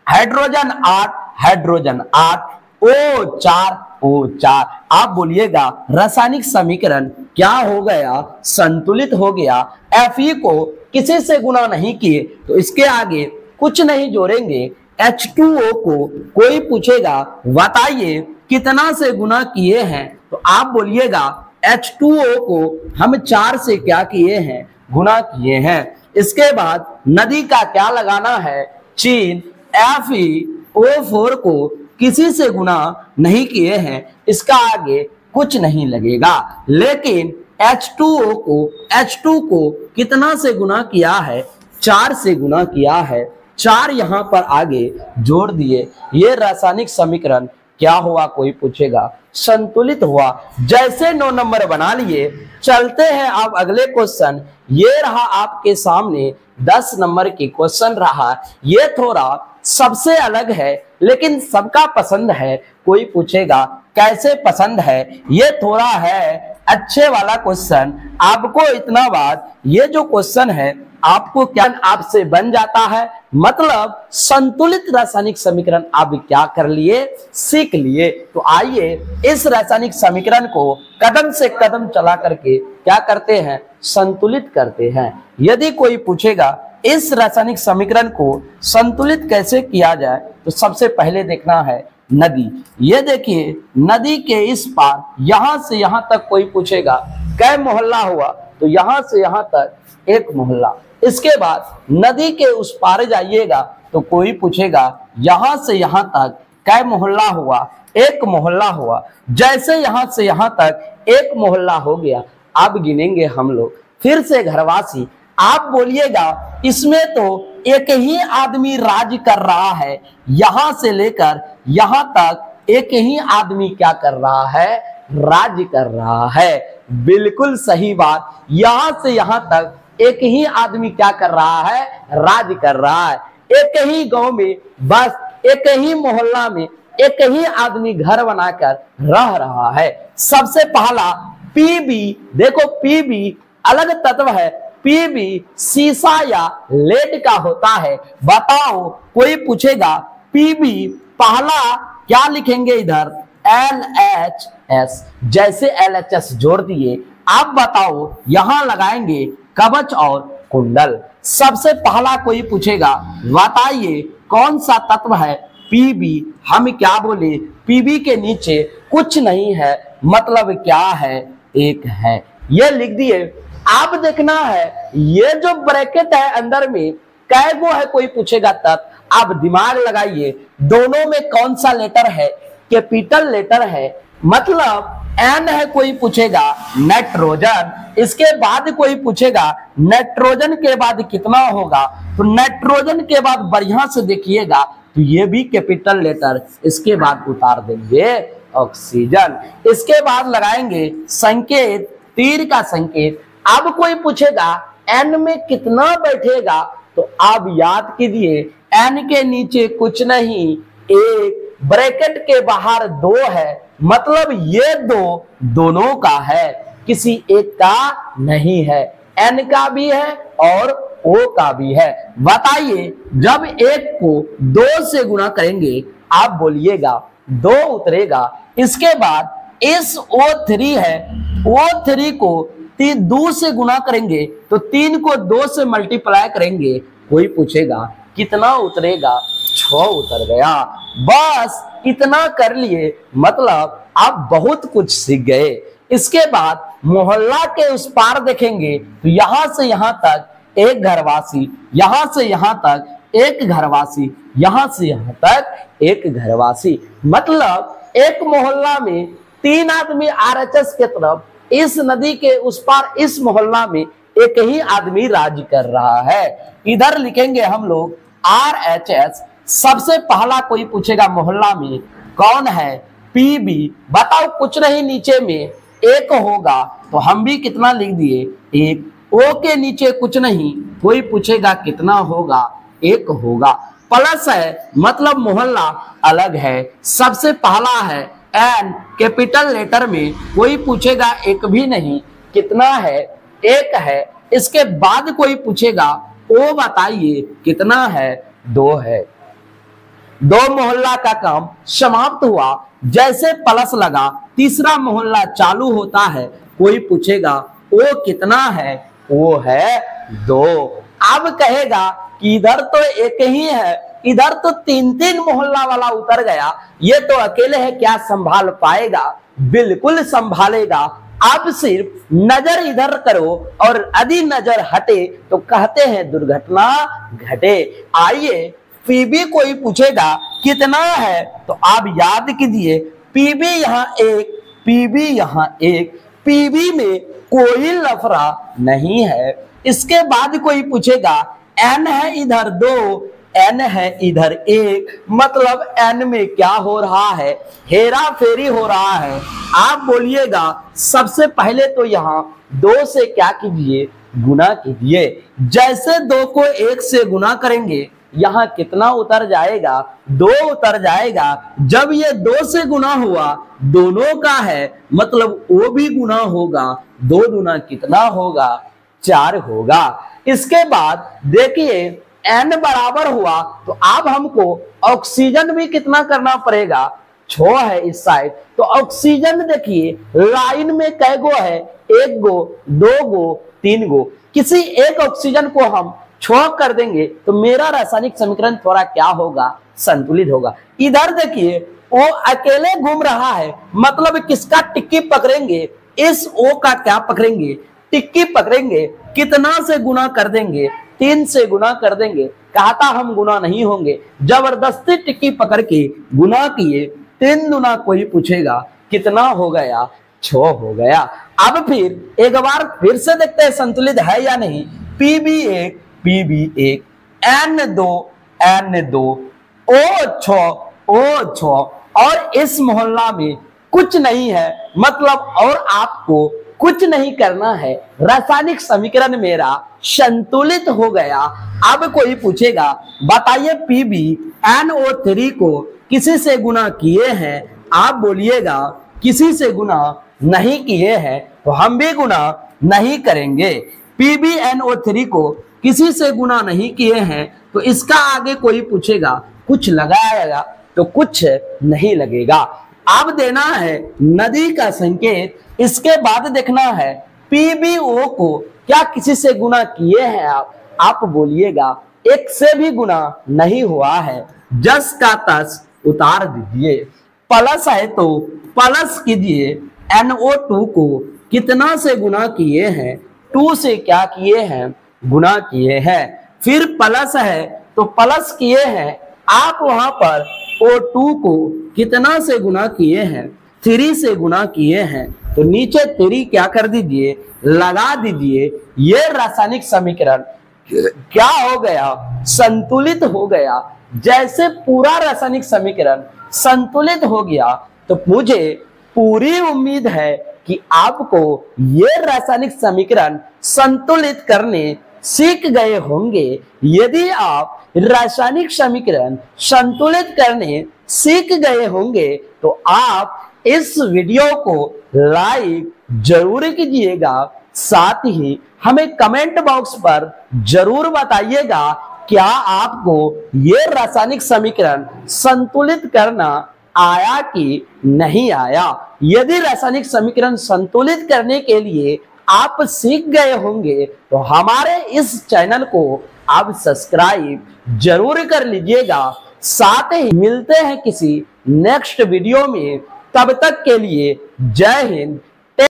hydrogen 8 hydrogen 8, O4। आप बोलिएगा रासायनिक समीकरण क्या हो गया, संतुलित हो गया। Fe को किसी से गुना नहीं किए तो इसके आगे कुछ नहीं जोड़ेंगे। H2O को कोई पूछेगा बताइए कितना से गुना किए हैं, तो आप बोलिएगा H2O को हम 4 से क्या किए हैं, गुना किए हैं। इसके बाद नदी का क्या लगाना है, चीन। FeO4 को किसी से गुना नहीं किए हैं, इसका आगे कुछ नहीं लगेगा। लेकिन H2 को कितना से गुना किया है, 4 से गुना किया है। 4 यहां पर आगे जोड़ दिए। ये रासायनिक समीकरण क्या हुआ कोई पूछेगा, संतुलित हुआ। जैसे 9 नंबर बना लिए, चलते हैं आप अगले क्वेश्चन। ये रहा आपके सामने 10 नंबर की क्वेश्चन रहा। ये थोड़ा सबसे अलग है लेकिन सबका पसंद है। कोई पूछेगा कैसे पसंद है, ये थोड़ा है अच्छे वाला क्वेश्चन। आपको इतना बात, ये जो क्वेश्चन है आपको क्या आपसे बन जाता है, मतलब संतुलित रासायनिक समीकरण आप क्या कर लिए, सीख लिए। तो आइए इस रासायनिक समीकरण को कदम से कदम चला करके क्या करते हैं, संतुलित करते हैं। यदि कोई पूछेगा इस रासायनिक समीकरण को संतुलित कैसे किया जाए, तो सबसे पहले देखना है नदी। ये देखिए नदी के इस पार यहां से यहां तक कोई पूछेगा कै मोहल्ला हुआ, तो यहां से यहां तक 1 मोहल्ला। इसके बाद नदी के उस पार जाइएगा तो कोई पूछेगा यहां से यहां तक कै मोहल्ला हुआ, 1 मोहल्ला हुआ। जैसे यहां से यहां तक 1 मोहल्ला हो गया, अब गिनेंगे हम लोग फिर से घरवासी। आप बोलिएगा इसमें तो एक ही आदमी राज कर रहा है, यहां से लेकर यहां तक एक ही आदमी क्या कर रहा है, राज कर रहा है। बिल्कुल सही बात, यहां से यहां तक एक ही आदमी क्या कर रहा है, राज कर रहा है। एक ही गांव में, बस एक ही मोहल्ला में एक ही आदमी घर बनाकर रह रहा है। सबसे पहला पीबी, देखो पीबी अलग तत्व है। पीबी सीसा या लेड का होता है। बताओ कोई पूछेगा पीबी पहला क्या लिखेंगे, इधर LHS। जैसे LHS जोड़ दिए, आप बताओ यहां लगाएंगे कवच और कुंडल। सबसे पहला कोई पूछेगा बताइए कौन सा तत्व है, पीबी। हम क्या बोले, पीबी के नीचे कुछ नहीं है, मतलब क्या है, 1 है। ये लिख दिए। आप देखना है ये जो ब्रैकेट है अंदर में कै गो है कोई पूछेगा तब आप दिमाग लगाइए, दोनों में कौन सा लेटर है, कैपिटल लेटर है, मतलब N है। कोई पूछेगा नाइट्रोजन, इसके बाद कोई पूछेगा नाइट्रोजन के बाद कितना होगा, तो नाइट्रोजन के बाद बढ़िया से देखिएगा तो ये भी कैपिटल लेटर, इसके बाद उतार देंगे ऑक्सीजन। इसके बाद लगाएंगे संकेत, तीर का संकेत। अब कोई पूछेगा N में कितना बैठेगा, तो आप याद कीजिए N के नीचे कुछ नहीं, एक ब्रैकेट के बाहर 2 है, मतलब ये 2 दोनों का है, किसी एक का नहीं है। N का भी है और O का भी है। बताइए जब एक को 2 से गुना करेंगे, आप बोलिएगा 2 उतरेगा। इसके बाद इस O3 है, O3 को 2 से गुना करेंगे तो 3 को 2 से मल्टीप्लाई करेंगे। कोई पूछेगा कितना उतरेगा, 6 उतर गया। बस इतना कर लिए, मतलब आप बहुत कुछ सीख गए। इसके बाद मोहल्ला के उस पार देखेंगे तो यहां से यहां तक एक घरवासी, यहां से यहां तक एक घरवासी, यहां से यहां तक एक घरवासी, मतलब एक मोहल्ला में 3 आदमी RHS के तरफ, इस नदी के उस पार इस मोहल्ला में एक ही आदमी राज कर रहा है। इधर लिखेंगे हम लोग RHS। सबसे पहला कोई पूछेगा मोहल्ला में कौन है, PB। बताओ कुछ नहीं, नीचे में 1 होगा तो हम भी कितना लिख दिए, 1। O के नीचे कुछ नहीं, कोई पूछेगा कितना होगा, 1 होगा। प्लस है मतलब मोहल्ला अलग है। सबसे पहला है N कैपिटल लेटर में, कोई पूछेगा 1 भी नहीं, कितना है, 1 है। इसके बाद कोई पूछेगा O बताइए कितना है, 2 है। 2 मोहल्ला का काम समाप्त हुआ। जैसे प्लस लगा तीसरा मोहल्ला चालू होता है। कोई पूछेगा O कितना है, वो है 2। अब कहेगा कि इधर तो एक ही है, इधर तो 3-3 मोहल्ला वाला उतर गया, ये तो अकेले है, क्या संभाल पाएगा? बिल्कुल संभालेगा। अब सिर्फ नजर इधर करो और यदि नजर हटे तो कहते हैं दुर्घटना घटे। आइए PB कोई पूछेगा कितना है, तो आप याद कीजिए PB यहाँ 1, PB यहाँ 1, PB में कोई लफड़ा नहीं है। इसके बाद कोई पूछेगा N है इधर 2, N है इधर 1, मतलब N में क्या हो रहा है, हेरा फेरी हो रहा है। आप बोलिएगा सबसे पहले तो यहाँ 2 से क्या कीजिए, गुना कीजिए। जैसे 2 को 1 से गुना करेंगे, यहाँ कितना उतर जाएगा, 2 उतर जाएगा। जब ये 2 से गुना हुआ, दोनों का है, मतलब वो भी गुना होगा, 2 गुना कितना होगा, 4 होगा। इसके बाद देखिए N बराबर हुआ तो अब हमको ऑक्सीजन भी कितना करना पड़ेगा, 6 है इस साइड, तो ऑक्सीजन देखिए लाइन में कै गो है, 1 गो, 2 गो, 3 गो। किसी एक ऑक्सीजन को हम 6 कर देंगे तो मेरा रासायनिक समीकरण थोड़ा क्या होगा, संतुलित होगा। इधर देखिए वो अकेले घूम रहा है, मतलब किसका टिक्की पकड़ेंगे, इस O का क्या पकड़ेंगे, टिक्की पकड़ेंगे। कितना से गुना कर देंगे, 3 से गुना कर देंगे। कहता हम गुना नहीं होंगे, जबरदस्ती टिक्की पकड़ के गुना किए, 3 गुना कोई पूछेगा कितना हो गया, 6 हो गया। अब फिर एक बार फिर से देखते हैं संतुलित है या नहीं। PB1, PB1, N2, N2, O6, O6, और इस मोहल्ला में कुछ नहीं है, मतलब और आपको कुछ नहीं करना है। रासायनिक समीकरण मेरा संतुलित हो गया। अब कोई पूछेगा बताइए PB NO3 को किसी से गुना किए हैं, आप बोलिएगा किसी से गुना नहीं किए हैं, तो हम भी गुना नहीं करेंगे। PB NO3 को किसी से गुना नहीं किए हैं, तो इसका आगे कोई पूछेगा कुछ लगाएगा, तो कुछ नहीं लगेगा। अब देना है नदी का संकेत। इसके बाद देखना है PBO को क्या किसी से गुना किए हैं आप बोलिएगा 1 से भी गुना नहीं हुआ है, जस का तस उतार दीजिए। प्लस है तो प्लस कीजिए। NO2 को कितना से गुना किए हैं, 2 से क्या किए हैं, गुना किए हैं। फिर प्लस है तो प्लस किए हैं, आप वहां पर O2 को कितना से गुना किए हैं, 3 से गुना किए हैं, तो नीचे 3 क्या कर दीजिए, लगा दीजिए। ये रासायनिक समीकरण क्या हो गया, संतुलित हो गया। जैसे पूरा रासायनिक समीकरण संतुलित हो गया तो मुझे पूरी उम्मीद है कि आपको ये रासायनिक समीकरण संतुलित करने सीख गए होंगे। यदि आप रासायनिक समीकरण संतुलित करने सीख गए होंगे तो आप इस वीडियो को लाइक जरूर कीजिएगा, साथ ही हमें कमेंट बॉक्स पर जरूर बताइएगा क्या आपको ये रासायनिक समीकरण संतुलित करना आया कि नहीं आया। यदि रासायनिक समीकरण संतुलित करने के लिए आप सीख गए होंगे तो हमारे इस चैनल को आप सब्सक्राइब जरूर कर लीजिएगा। साथ ही मिलते हैं किसी नेक्स्ट वीडियो में, तब तक के लिए जय हिंद,